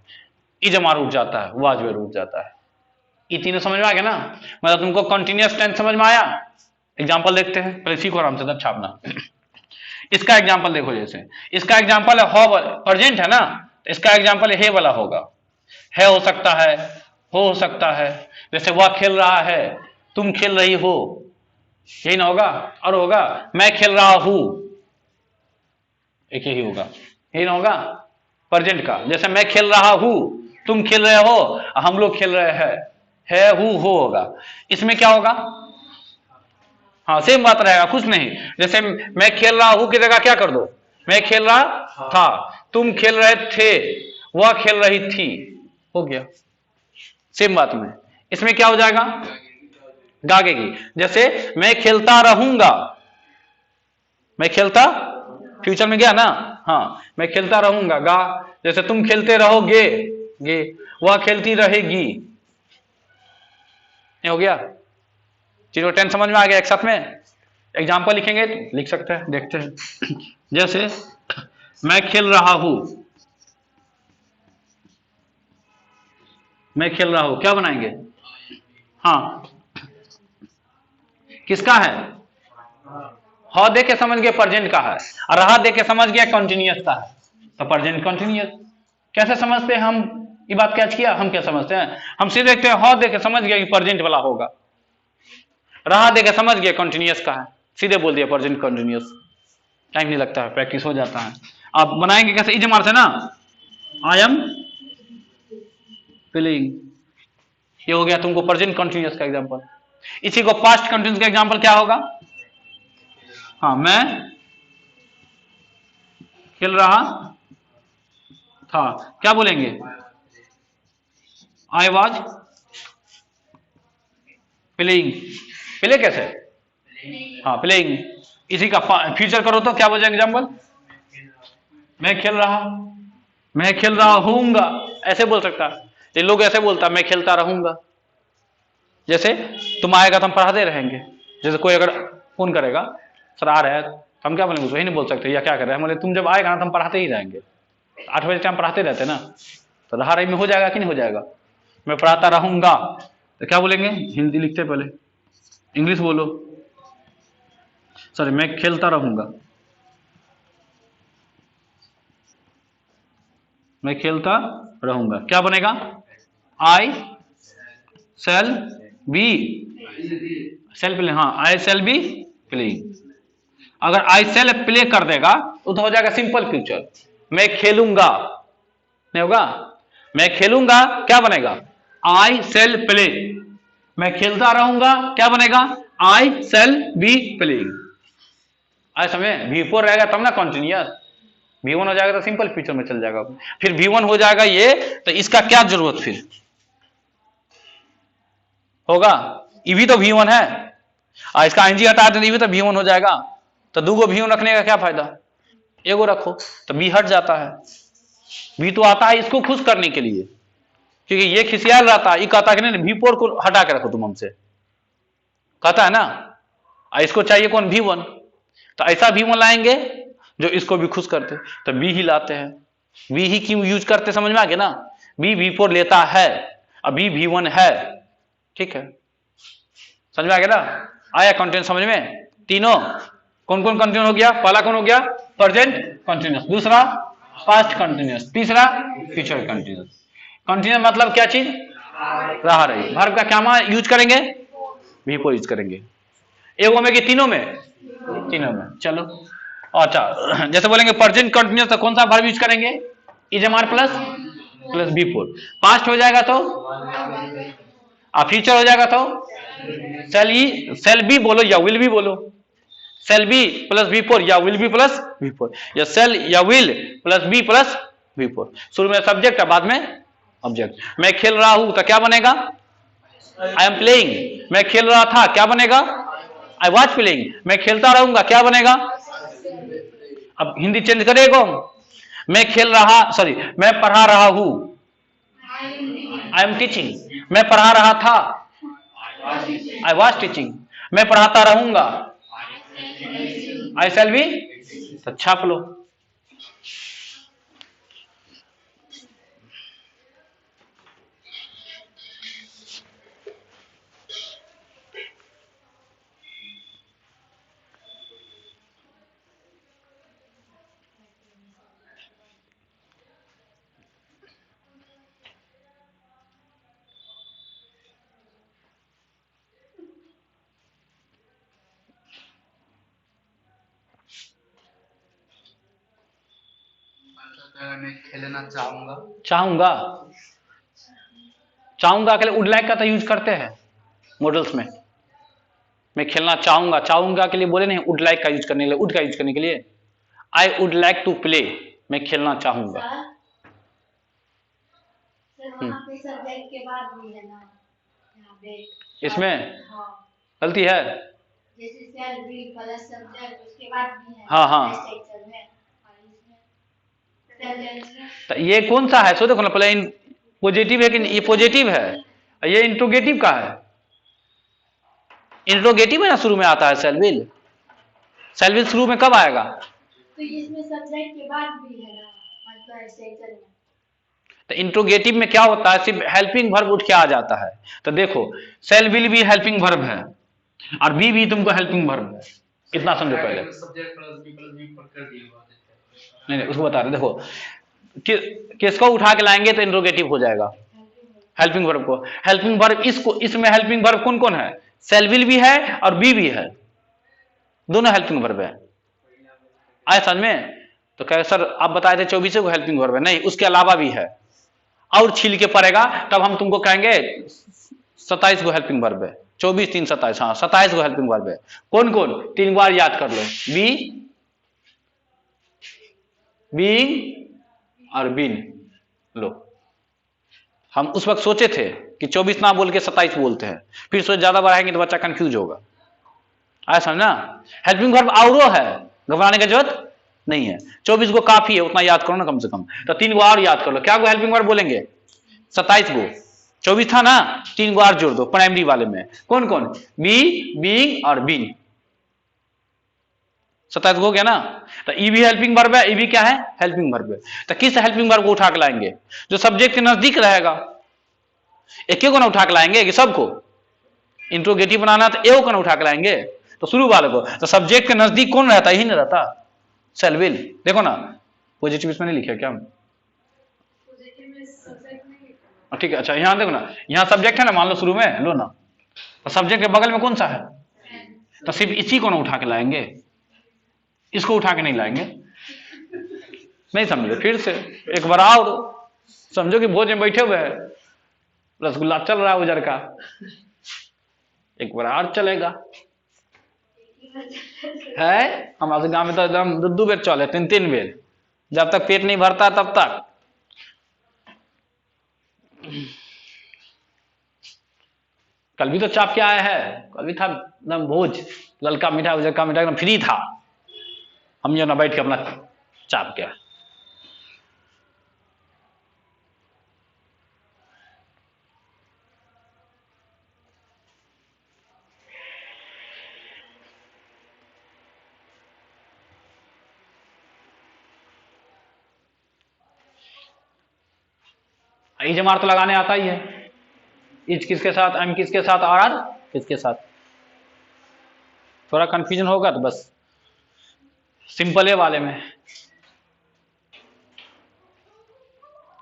A: इजमार उठ जाता है, वाज वेयर उठ जाता है। ये तीनों समझ में आ गया ना? मतलब तुमको कंटिन्यूअस टेंस समझ में आया? एग्जांपल देखते हैं, पहले सीखो आराम से, तब छापना। इसका एग्जांपल देखो, जैसे इसका एग्जांपल है हो, प्रेजेंट है ना, तो इसका एग्जांपल हे वाला होगा। है हो सकता है, हो सकता है। जैसे वह खेल रहा है, तुम खेल रही हो, यही ना होगा? और होगा मैं खेल रहा हूं, एक ही होगा, यही ना होगा प्रेजेंट का। जैसे मैं खेल रहा हूं, तुम खेल रहे हो, हम लोग खेल रहे हैं, है हु हो होगा। इसमें क्या होगा? हाँ, सेम बात रहेगा, कुछ नहीं। जैसे मैं खेल रहा हूं की जगह क्या कर दो? मैं खेल रहा था, तुम खेल रहे थे, वह खेल रही थी, हो गया। सेम बात में इसमें क्या हो जाएगा? गागेगी। जैसे मैं खेलता रहूंगा, मैं खेलता फ्यूचर में गया ना, हाँ, मैं खेलता रहूंगा, गा। जैसे तुम खेलते रहोगे, गे। वह खेलती रहेगी, ये हो गया। 0-10 समझ में आ गया? एक साथ में एग्जाम्पल लिखेंगे, लिख सकते हैं, देखते हैं। जैसे मैं खेल रहा हूं, मैं खेल रहा हूं, क्या बनाएंगे? हाँ, किसका है? ह दे के समझ गए प्रेजेंट का है, और रहा दे के समझ गया कंटिन्यूअस का है, तो प्रेजेंट कंटिन्यूअस। कैसे समझते हैं हम? ये बात कैच किया, हम क्या समझते हैं? हम सीधे देखते हैं, ह दे के समझ गया कि प्रेजेंट वाला होगा, रहा दे के समझ गया कंटिन्यूअस का है, सीधे बोल दिया प्रेजेंट कंटिन्यूअस। टाइम नहीं लगता है, प्रैक्टिस हो जाता है। आप बनाएंगे कैसे? इजमार से ना, आई एम फीलिंग, ये हो गया तुमको प्रेजेंट कंटिन्यूअस का एग्जांपल। इसी को पास्ट कंटिन्यूअस का एग्जांपल क्या होगा? हाँ, मैं खेल रहा था, क्या बोलेंगे? I was playing. प्ले कैसे? हाँ, प्लेइंग। इसी का फ्यूचर करो तो क्या बोल जाएगा एग्जांपल? मैं खेल रहा हूंगा, ऐसे बोल सकता, ये लोग ऐसे बोलता मैं खेलता रहूंगा। जैसे तुम आएगा तो हम पढ़ाते रहेंगे। जैसे कोई अगर फोन करेगा सर आ रहा है, तो हम क्या बोलेंगे, वही नहीं बोल सकते या क्या कर रहे हैं, बोले तुम जब आएगा ना तो हम पढ़ाते ही रहेंगे। 8 बजे टाइम पढ़ाते रहते ना, तो रहा रही में हो जाएगा कि नहीं हो जाएगा। मैं पढ़ाता रहूंगा तो क्या बोलेंगे, हिंदी लिखते पहले, इंग्लिश बोलो, सॉरी मैं खेलता रहूंगा, मैं खेलता रहूंगा, क्या बनेगा, आई शैल बी, सेल प्ले, हाँ आई शैल बी प्लेइंग। अगर आई शैल प्ले कर देगा तो हो जाएगा सिंपल फ्यूचर, मैं खेलूंगा नहीं होगा, मैं खेलूंगा क्या बनेगा, आई शैल प्ले, मैं खेलता रहूंगा क्या बनेगा, आई शैल बी प्लेइंग। आई समझे, V4 रहेगा तब ना कॉन्टिन्यूअस, V1 हो जाएगा तो सिंपल फ्यूचर में चल जाएगा, फिर V1 हो जाएगा ये, तो इसका क्या जरूरत फिर होगा, ये भी तो V1 है, इसका ING हटा दे भी तो V1 हो जाएगा, तो दूगो V1 रखने का क्या फायदा, एगो रखो तो B हट जाता है। V तो आता है इसको खुश करने के लिए, क्योंकि ये खिसियाल रहता है, ये कहता है कि नहीं V4 को हटा के रखो तुम हमसे, कहता है ना, इसको चाहिए कौन, V1, तो ऐसा V1 लाएंगे जो इसको भी खुश करते, तो B ही लाते हैं। B ही क्यों यूज करते समझ में आ गया ना, B V4 लेता है, अभी V1 है, ठीक है, समझ में आ गया ना, आया कंटेंट समझ में। तीनों कौन कौन कंटिन्यूस हो गया, पहला कौन हो गया, प्रेजेंट कंटिन्यूस, दूसरा पास्ट कंटिन्यूस, तीसरा फ्यूचर कंटिन्यूस। कंटिन्यूस मतलब क्या चीज, रहा रही, वर्ब का क्या यूज करेंगे, V4 यूज करेंगे, एगो में कि तीनों में, तीनों में, चलो अच्छा। जैसे बोलेंगे प्रेजेंट कंटिन्यूस तो कौन सा वर्ब यूज करेंगे, is am are plus V4, past हो जाएगा तो फ्यूचर हो जाएगा तो सेल बी बोलो या विल बी बोलो, सेल बी प्लस V4 या विल बी प्लस V4, या सेल या will plus B plus V4। शुरू में सब्जेक्ट है बाद में ऑब्जेक्ट। मैं खेल रहा हूं तो क्या बनेगा, आई एम प्लेइंग, मैं खेल रहा था क्या बनेगा, आई वॉज प्लेइंग, मैं खेलता रहूंगा क्या बनेगा, अब हिंदी चेंज करेगा, मैं खेल रहा, सॉरी मैं पढ़ा रहा हूं, आई एम टीचिंग, मैं पढ़ा रहा था, आई वॉज टीचिंग, मैं पढ़ाता रहूंगा, आई शैल बी, तो छाप लो।
C: मैं खेलना चाहूंगा,
A: चाहूंगा, चाहूंगा के लिए वुड लाइक का तो यूज करते हैं मॉडल्स में, मैं खेलना चाहूंगा, चाहूंगा के लिए बोले नहीं, वुड लाइक का यूज करने के लिए, वुड का यूज करने के लिए, I would like to play, मैं खेलना चाहूंगा।
B: पे सब्जेक्ट के बाद भी है ना, यहाँ पे
A: इसमें
B: हाँ,
A: गलती है,
B: जैसे सेल बी प्लस सब्जेक्ट उसके बाद भी है,
A: हाँ हाँ,
B: सेक्शन में और इसमें सेंटेंस में
A: तो ये कौन सा है, सो देखो ना पहले, पॉजिटिव है कि ये पॉजिटिव है, ये इंट्रोगेटिव का है, इंट्रोगेटिव है ना, शुरू में आता है सेलविल, सेलविल शुरू में कब आएगा,
B: तो इसमें सब्जेक्ट के बाद भी है ना, मतलब सेक्शन में।
A: तो इंट्रोगेटिव में क्या होता है, सिर्फ हेल्पिंग वर्ब उठ के आ जाता है, तो देखो सेल विल भी हेल्पिंग वर्ब है और बी भी तुमको हेल्पिंग वर्ब है, इतना समझो पहले,
C: सब्जेक्ट प्लस बी पर कर दिया,
A: नहीं नहीं उसको बता रहे, देखो किसको उठा के लाएंगे तो इंट्रोगेटिव हो जाएगा, हेल्पिंग वर्ब को, हेल्पिंग वर्ब इसको, इसमें हेल्पिंग वर्ब कौन कौन है, सेल विल भी है और बी भी है, दोनों हेल्पिंग वर्ब है, आए समझ में। तो कहे सर आप बताए थे 24 को हेल्पिंग वर्ब है, नहीं उसके अलावा भी है, और छील के पड़ेगा तब हम तुमको कहेंगे 27 को हेल्पिंग वर्ब है, 24 3 27, हाँ 27 को हेल्पिंग वर्ब है, कौन कौन 3 बार याद कर लो, बी, बीइंग और बीन, लो हम उस वक्त सोचे थे कि 24 ना बोल के 27 बोलते हैं, फिर सोच ज्यादा बढ़ाएंगे तो बच्चा कंफ्यूज होगा, आया समझना। हेल्पिंग वर्ब औरो है, घबराने की जरूरत नहीं है। 24 गो काफी है, उतना याद करो ना कम से कम। तो 3 गो और याद कर लो। क्या गो हेल्पिंग वर्ब बोलेंगे? 27 गो। 24 था ना, 3 गो और जोड़ दो प्राइमरी वाले में। कौन कौन? बी, बीइंग और बीन। 27 हो गया ना। तो ई भी हेल्पिंग वर्ब है, ई भी क्या है? हेल्पिंग वर्ब है। तो किस हेल्पिंग वर्ब को उठा के लाएंगे? जो सब्जेक्ट के नजदीक रहेगा। एक को ना उठा के लाएंगे कि सबको? इंट्रोगेटिव बनाना तो एओ को ना उठा के लाएंगे, तो शुरू वाले को। तो सब्जेक्ट के नजदीक कौन रहता? यही नहीं रहता, शैल विल। देखो ना, पॉजिटिव इसमें नहीं लिखा क्या? ठीक है, अच्छा यहां देखो ना, यहां सब्जेक्ट है ना, मान लो शुरू में, लो ना, तो सब्जेक्ट के बगल में कौन सा है? तो सिर्फ इसी को ना उठा के लाएंगे, इसको उठा के नहीं लाएंगे। नहीं समझे? फिर से एक बार और समझो कि भोज में बैठे हुए हैं, रसगुल्ला चल रहा है उजर का, एक बार और चलेगा है। हमारे गांव में तो एकदम 2 बेर चले, 3 बेर, जब तक पेट नहीं भरता तब तक। कल भी तो चाप के आया है, कल भी था एकदम भोज, ललका मीठा उजर का मीठा एकदम फ्री था, हम जो ना बैठ के अपना चाप के। ई जमार तो लगाने आता ही है, इज किसके साथ, एम किसके साथ, आर किसके साथ। थोड़ा कंफ्यूजन होगा तो बस सिंपल है वाले में,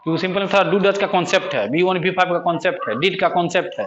A: क्योंकि सिंपल में थोड़ा डू डज का कॉन्सेप्ट है, V1 V5 का कॉन्सेप्ट है, डिड का कॉन्सेप्ट है।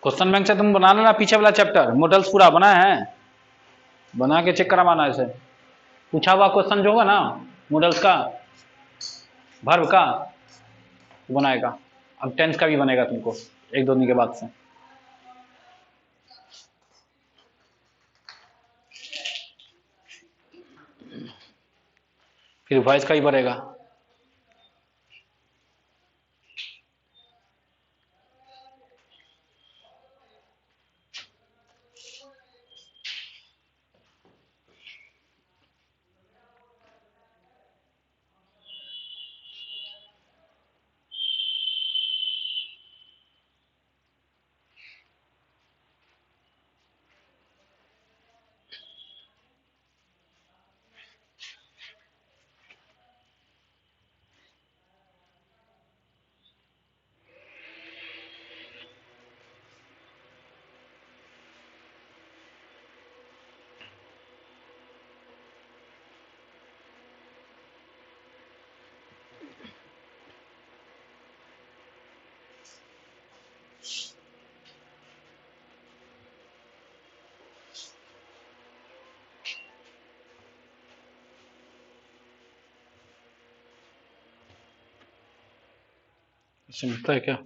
A: क्वेश्चन बैंक से तुम बना लेना पीछे वाला चैप्टर, मॉडल्स पूरा बना है, बना के चेक करवाना इसे। पूछा हुआ क्वेश्चन जो होगा ना मॉडल्स का, वर्ब का, बनाएगा। अब टेंस का भी बनेगा तुमको 1-2 दिन के बाद से। फिर वॉइस का ही बनेगा। समझता है क्या?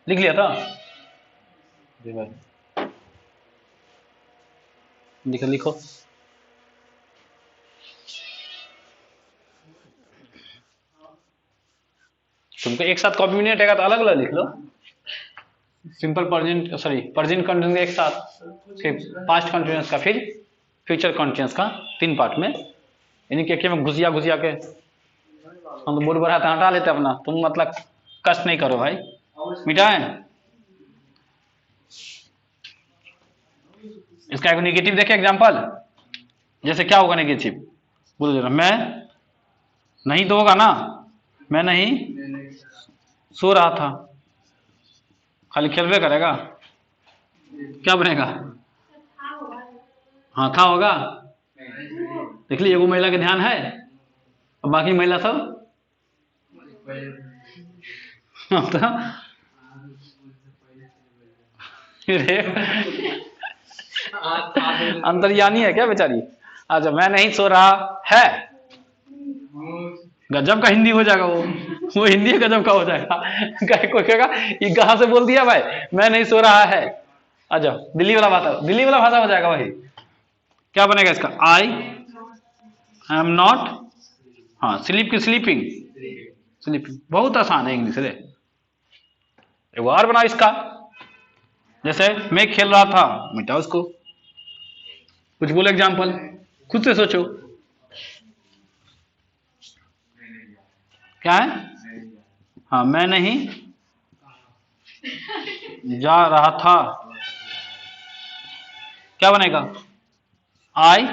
A: लिख लिया था जी भाई, लिखो लिखो। तुमको एक साथ कॉपी में नहीं हटेगा तो अलग अलग लिख लो। Simple present, sorry present continuous एक साथ, फिर पास्ट कंटिन्यूस का, फिर फ्यूचर कंटिन्यूस का, 3 पार्ट में। यानी कि में घुसिया घुसिया के हम तो बोल बढ़ा था हटा लेते अपना। तुम मतलब कष्ट नहीं करो भाई, मिटाए। इसका एक नेगेटिव देखे एग्जांपल, जैसे क्या होगा नेगेटिव, बोलो जरा। मैं नहीं तो होगा ना, मैं नहीं सो रहा था, खाली खेलवे करेगा, क्या बनेगा?
B: हाँ होगा।
A: हाँ था होगा। देख लीजिए, वो महिला के ध्यान है और बाकी महिला सब तो अंतर्यामी है क्या बेचारी? अच्छा, मैं नहीं सो रहा है, गजब का हिंदी हो जाएगा वो हिंदी गजब का हो जाएगा। कोई कहेगा ये कहाँ से बोल दिया भाई, मैं नहीं सो रहा है। अच्छा, दिल्ली वाला भाषा हो जाएगा वही। क्या बनेगा इसका? आई एम नॉट, हाँ स्लीप की स्लीपिंग, स्लीपिंग बहुत आसान है इंग्लिश रे। एक और बनाओ इसका, जैसे मैं खेल रहा था, मिटाओ उसको, कुछ बोलो एग्जाम्पल, खुद से सोचो क्या है। हाँ, मैं नहीं जा रहा था, क्या बनेगा? आई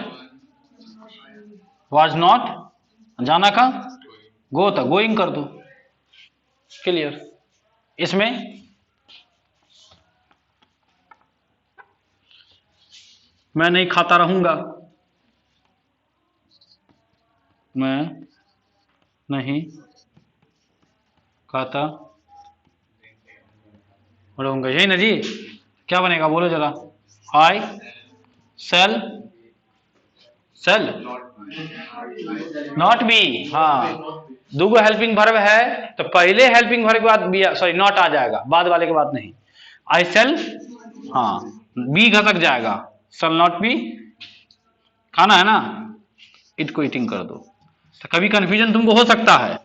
A: वॉज नॉट, जाना का गो था, गोइंग कर दो, क्लियर। इसमें मैं नहीं खाता रहूंगा, मैं नहीं खाता रहूंगा, यही ना जी। क्या बनेगा बोलो जरा? आई सेल, सेल नॉट बी, हाँ दूगो हेल्पिंग वर्ब है तो पहले हेल्पिंग वर्ब के बाद बी, सॉरी नॉट आ जाएगा, बाद वाले के बाद नहीं। आई सेल, हाँ बी घटक जाएगा, सेल नॉट बी, खाना है ना, इट को ईटिंग कर दो। तो कभी कंफ्यूजन तुमको हो सकता है,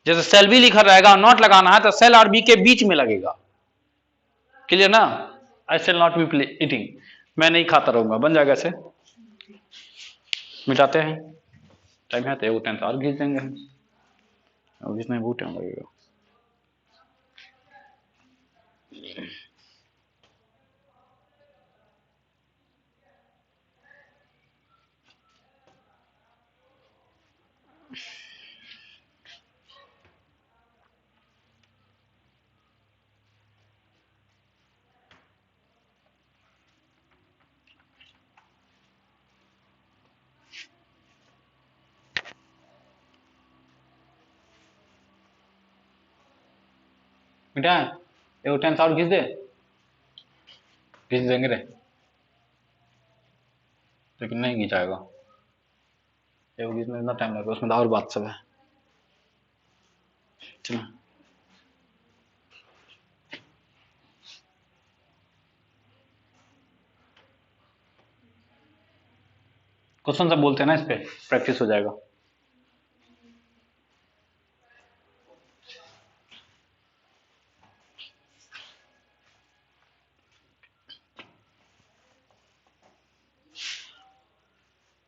A: जैसे सेल बी लिखा रहेगा और नॉट लगाना है तो सेल और बी के बीच में लगेगा, क्लियर ना? आई सेल नॉट बी ईटिंग, मैं नहीं खाता रहूंगा, बन जाएगा ऐसे। मिटाते हैं, टाइम है तो एक टेंथ और घींच देंगे हम, अब इसमें बहुत टाइम लगेगा। मिटा है, एक टेंथ और घींच दे, घींच देंगे रे, लेकिन नहीं घिंचाएगा, एक घींचने में इतना टाइम लगेगा, उसमें तो और बात सब है। चलो क्वेश्चन सब बोलते हैं ना, इस पे प्रैक्टिस हो जाएगा।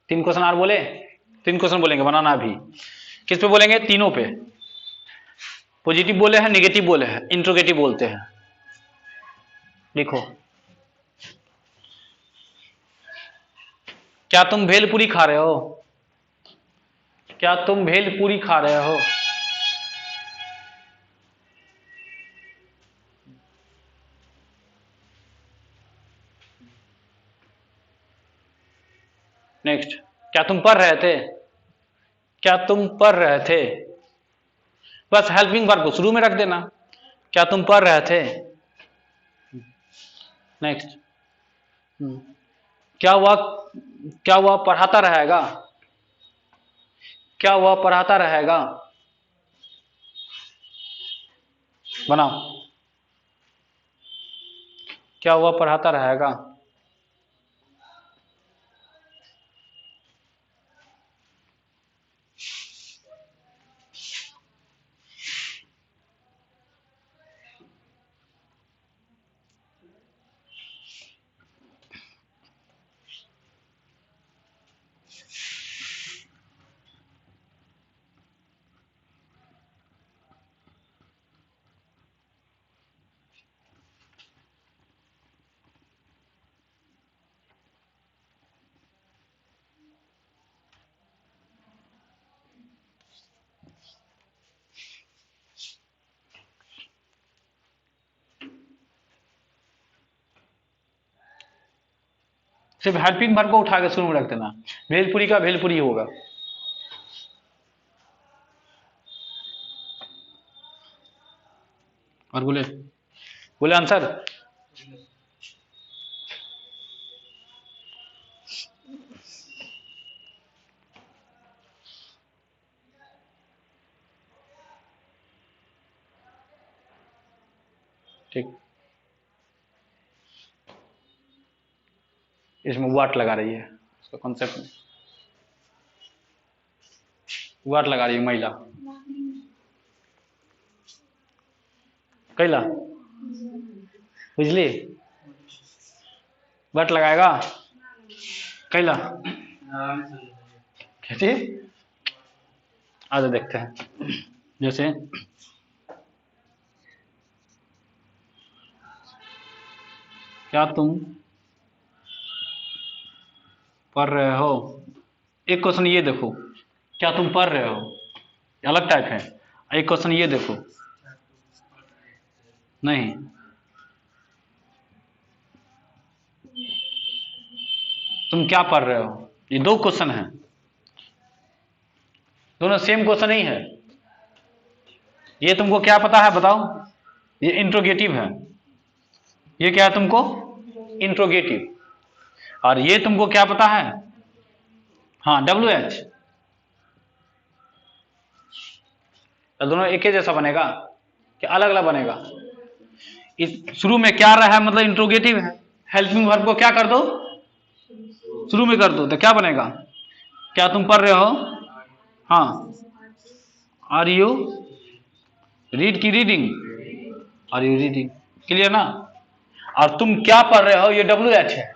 A: तीन क्वेश्चन और बोले, तीन क्वेश्चन बोलेंगे, बनाना अभी। किस पे बोलेंगे? तीनों पे। पॉजिटिव बोले हैं, नेगेटिव बोले हैं, इंट्रोगेटिव बोलते हैं। लिखो, क्या तुम भेलपूरी खा रहे हो? क्या तुम भेलपूरी खा रहे हो? नेक्स्ट, क्या तुम पढ़ रहे थे? क्या तुम पढ़ रहे थे? बस हेल्पिंग वर्ब को शुरू में रख देना, क्या तुम पढ़ रहे थे। नेक्स्ट, क्या वह, क्या वह पढ़ाता रहेगा? क्या वह पढ़ाता रहेगा? बनाओ, क्या वह पढ़ाता रहेगा? सिर्फ हेल्पिंग वर्ब को उठा के शुरू में रख देना। भेलपुरी का भेलपुरी होगा। और बोले बोले आंसर। ठीक, इसमें वाट लगा रही है, उसका कॉन्सेप्ट में वाट लगा रही है महिला। कैला बुझली, वाट लगाएगा कैला कैसे। आज देखते हैं, जैसे क्या तुम पढ़ रहे हो। एक क्वेश्चन ये देखो, क्या तुम पढ़ रहे हो, अलग टाइप है। एक क्वेश्चन ये देखो, नहीं तुम क्या पढ़ रहे हो। ये दो क्वेश्चन है, दोनों सेम क्वेश्चन ही है। ये तुमको क्या पता है बताओ, ये इंट्रोगेटिव है। ये क्या है तुमको, इंट्रोगेटिव। और ये तुमको क्या पता है, हाँ WH। तो दोनों एक ही जैसा बनेगा कि अलग अलग बनेगा। इस शुरू में क्या रहा है, मतलब इंट्रोगेटिव है। हेल्पिंग वर्ब को क्या कर दो, शुरू में कर दो, तो क्या बनेगा, क्या तुम पढ़ रहे हो। हाँ, आर यू रीड की reading, are you reading, clear ना। और तुम क्या पढ़ रहे हो, ये WH है।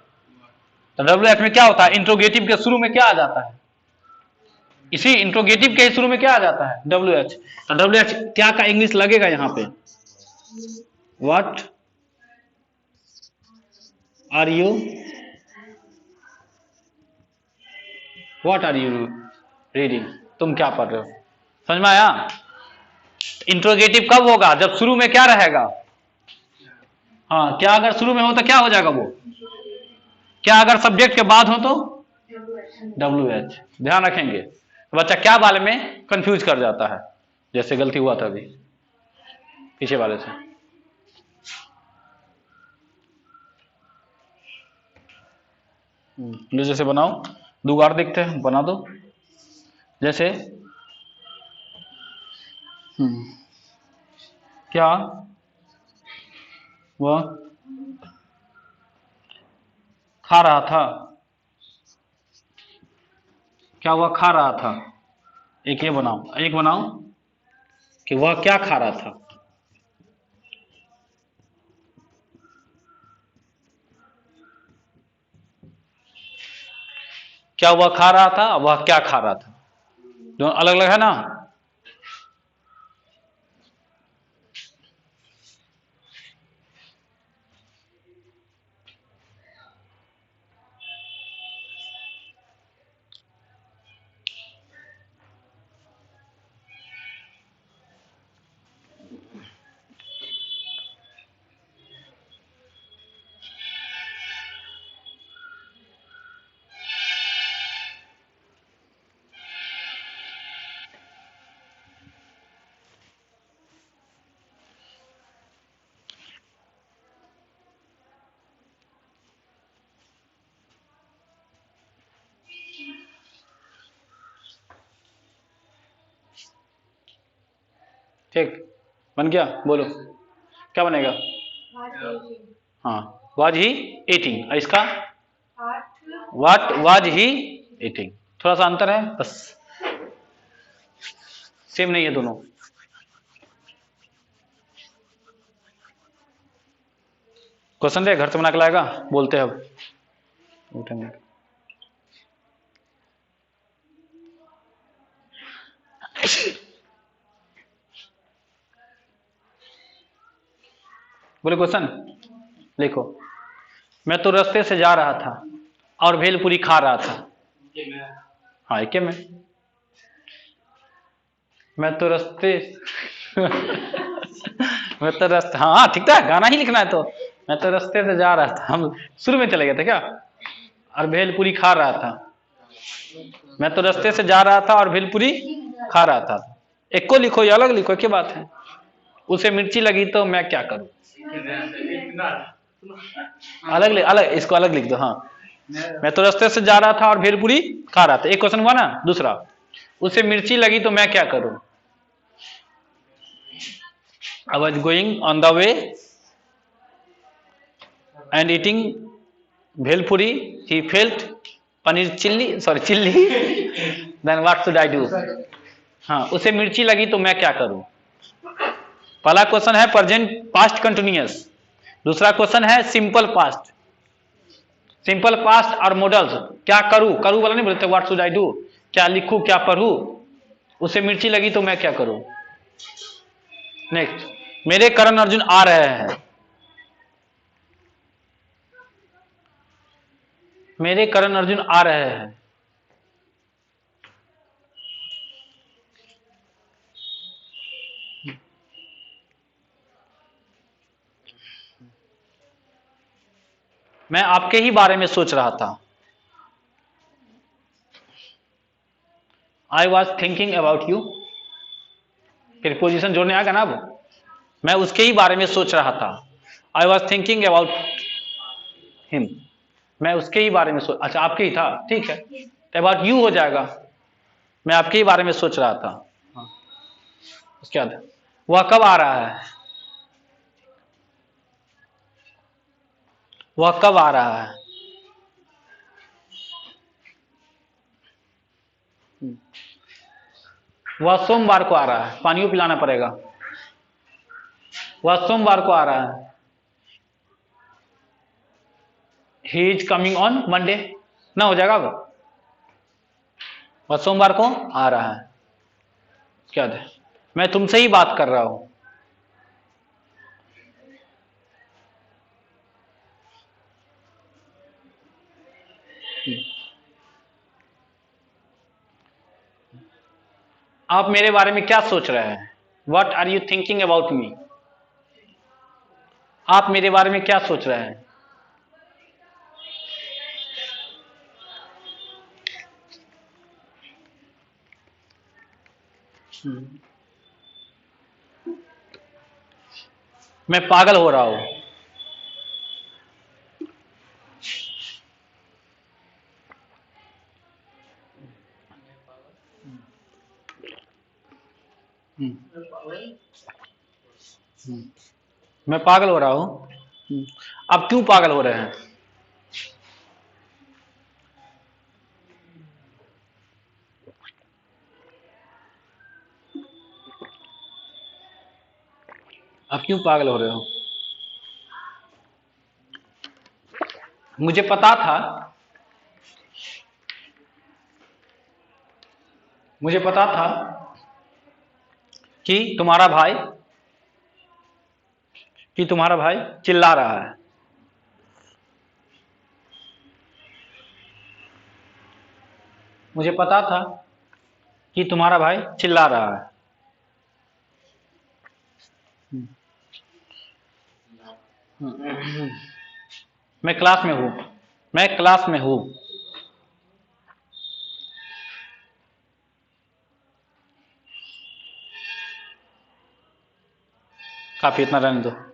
A: तो WH में क्या होता है, इंट्रोगेटिव के शुरू में क्या आ जाता है, इसी इंट्रोगेटिव के शुरू में क्या आ जाता है, WH। तो WH क्या का इंग्लिश लगेगा यहाँ पे, what are you, what are you reading, तुम क्या पढ़ रहे हो। समझ में आया। इंट्रोगेटिव कब होगा, जब शुरू में क्या रहेगा। हाँ, क्या अगर शुरू में हो तो क्या हो जाएगा वो, क्या अगर सब्जेक्ट के बाद हो तो WH। ध्यान रखेंगे, तो बच्चा क्या वाले में कंफ्यूज कर जाता है, जैसे गलती हुआ था अभी पीछे वाले से। जैसे बनाओ, दुगार देखते हैं, बना दो। जैसे क्या वह खा रहा था, क्या वह खा रहा था। एक ये बनाओ, एक बनाओ कि वह क्या खा रहा था। क्या वह खा रहा था, वह क्या खा रहा था, दोनों अलग अलग है ना। ठीक, बन गया, बोलो क्या बनेगा। हाँ, वाज ही ईटिंग, इसका व्हाट वाज ही ईटिंग, थोड़ा सा अंतर है बस, सेम नहीं है दोनों। क्वेश्चन दे, घर से बना के लाएगा, बोलते हैं अब उठेंगे। बोले क्वेश्चन लिखो। मैं तो रास्ते से जा रहा था और भेलपुरी खा रहा था। हाँ, एक में मैं तो रास्ते मैं तो रास्ते, हाँ ठीक था, गाना ही लिखना है। तो मैं तो रास्ते से जा रहा था, हम शुरू में चले गए थे क्या। और भेलपुरी खा रहा था। मैं तो रास्ते से जा रहा था और भेलपुरी खा रहा था। एक को लिखो या अलग लिखो, क्या बात है। उसे मिर्ची लगी तो मैं क्या करूं। अलग इसको अलग लिख दो। हाँ, मैं तो रास्ते से जा रहा था और भेलपुरी खा रहा था। एक क्वेश्चन हुआ ना। दूसरा, उसे मिर्ची लगी तो मैं क्या करूं। I was going on the way and eating bhelpuri. He felt paneer chilli. Then what should I do? हाँ, उसे मिर्ची लगी तो मैं क्या करूं। पहला क्वेश्चन है प्रेजेंट पास्ट कंटिन्यूअस, दूसरा क्वेश्चन है सिंपल पास्ट। सिंपल पास्ट और मॉडल्स, क्या करूं, करूं वाला नहीं बोलते, व्हाट शुड आई डू, क्या लिखूं, क्या पढ़ूं। उसे मिर्ची लगी तो मैं क्या करूं। नेक्स्ट, मेरे करण अर्जुन आ रहे हैं। मेरे करण अर्जुन आ रहे हैं। मैं आपके ही बारे में सोच रहा था। I was thinking about you. Preposition जोड़ने आएगा ना अब। मैं उसके ही बारे में सोच रहा था। I was thinking about him. मैं उसके ही बारे में सोच, अच्छा आपके ही था, ठीक है, तो अबाउट यू हो जाएगा। मैं आपके ही बारे में सोच रहा था। हाँ। उसके बाद वह कब आ रहा है। वह कब आ रहा है। वह सोमवार को आ रहा है। पानियों पिलाना पड़ेगा। वह सोमवार को आ रहा है। He is coming on Monday ना हो जाएगा। वह सोमवार को आ रहा है। क्या है, मैं तुमसे ही बात कर रहा हूं। आप मेरे बारे में क्या सोच रहे हैं। What are you thinking about me. आप मेरे बारे में क्या सोच रहे हैं। मैं पागल हो रहा हूं। मैं पागल हो रहा हूं। आप क्यों पागल हो रहे हैं। आप क्यों पागल हो रहे हो। मुझे पता था, मुझे पता था कि तुम्हारा भाई चिल्ला रहा है। मुझे पता था कि तुम्हारा भाई चिल्ला रहा है। मैं क्लास में हूं। मैं क्लास में हूं। काफी, इतना रहने दो।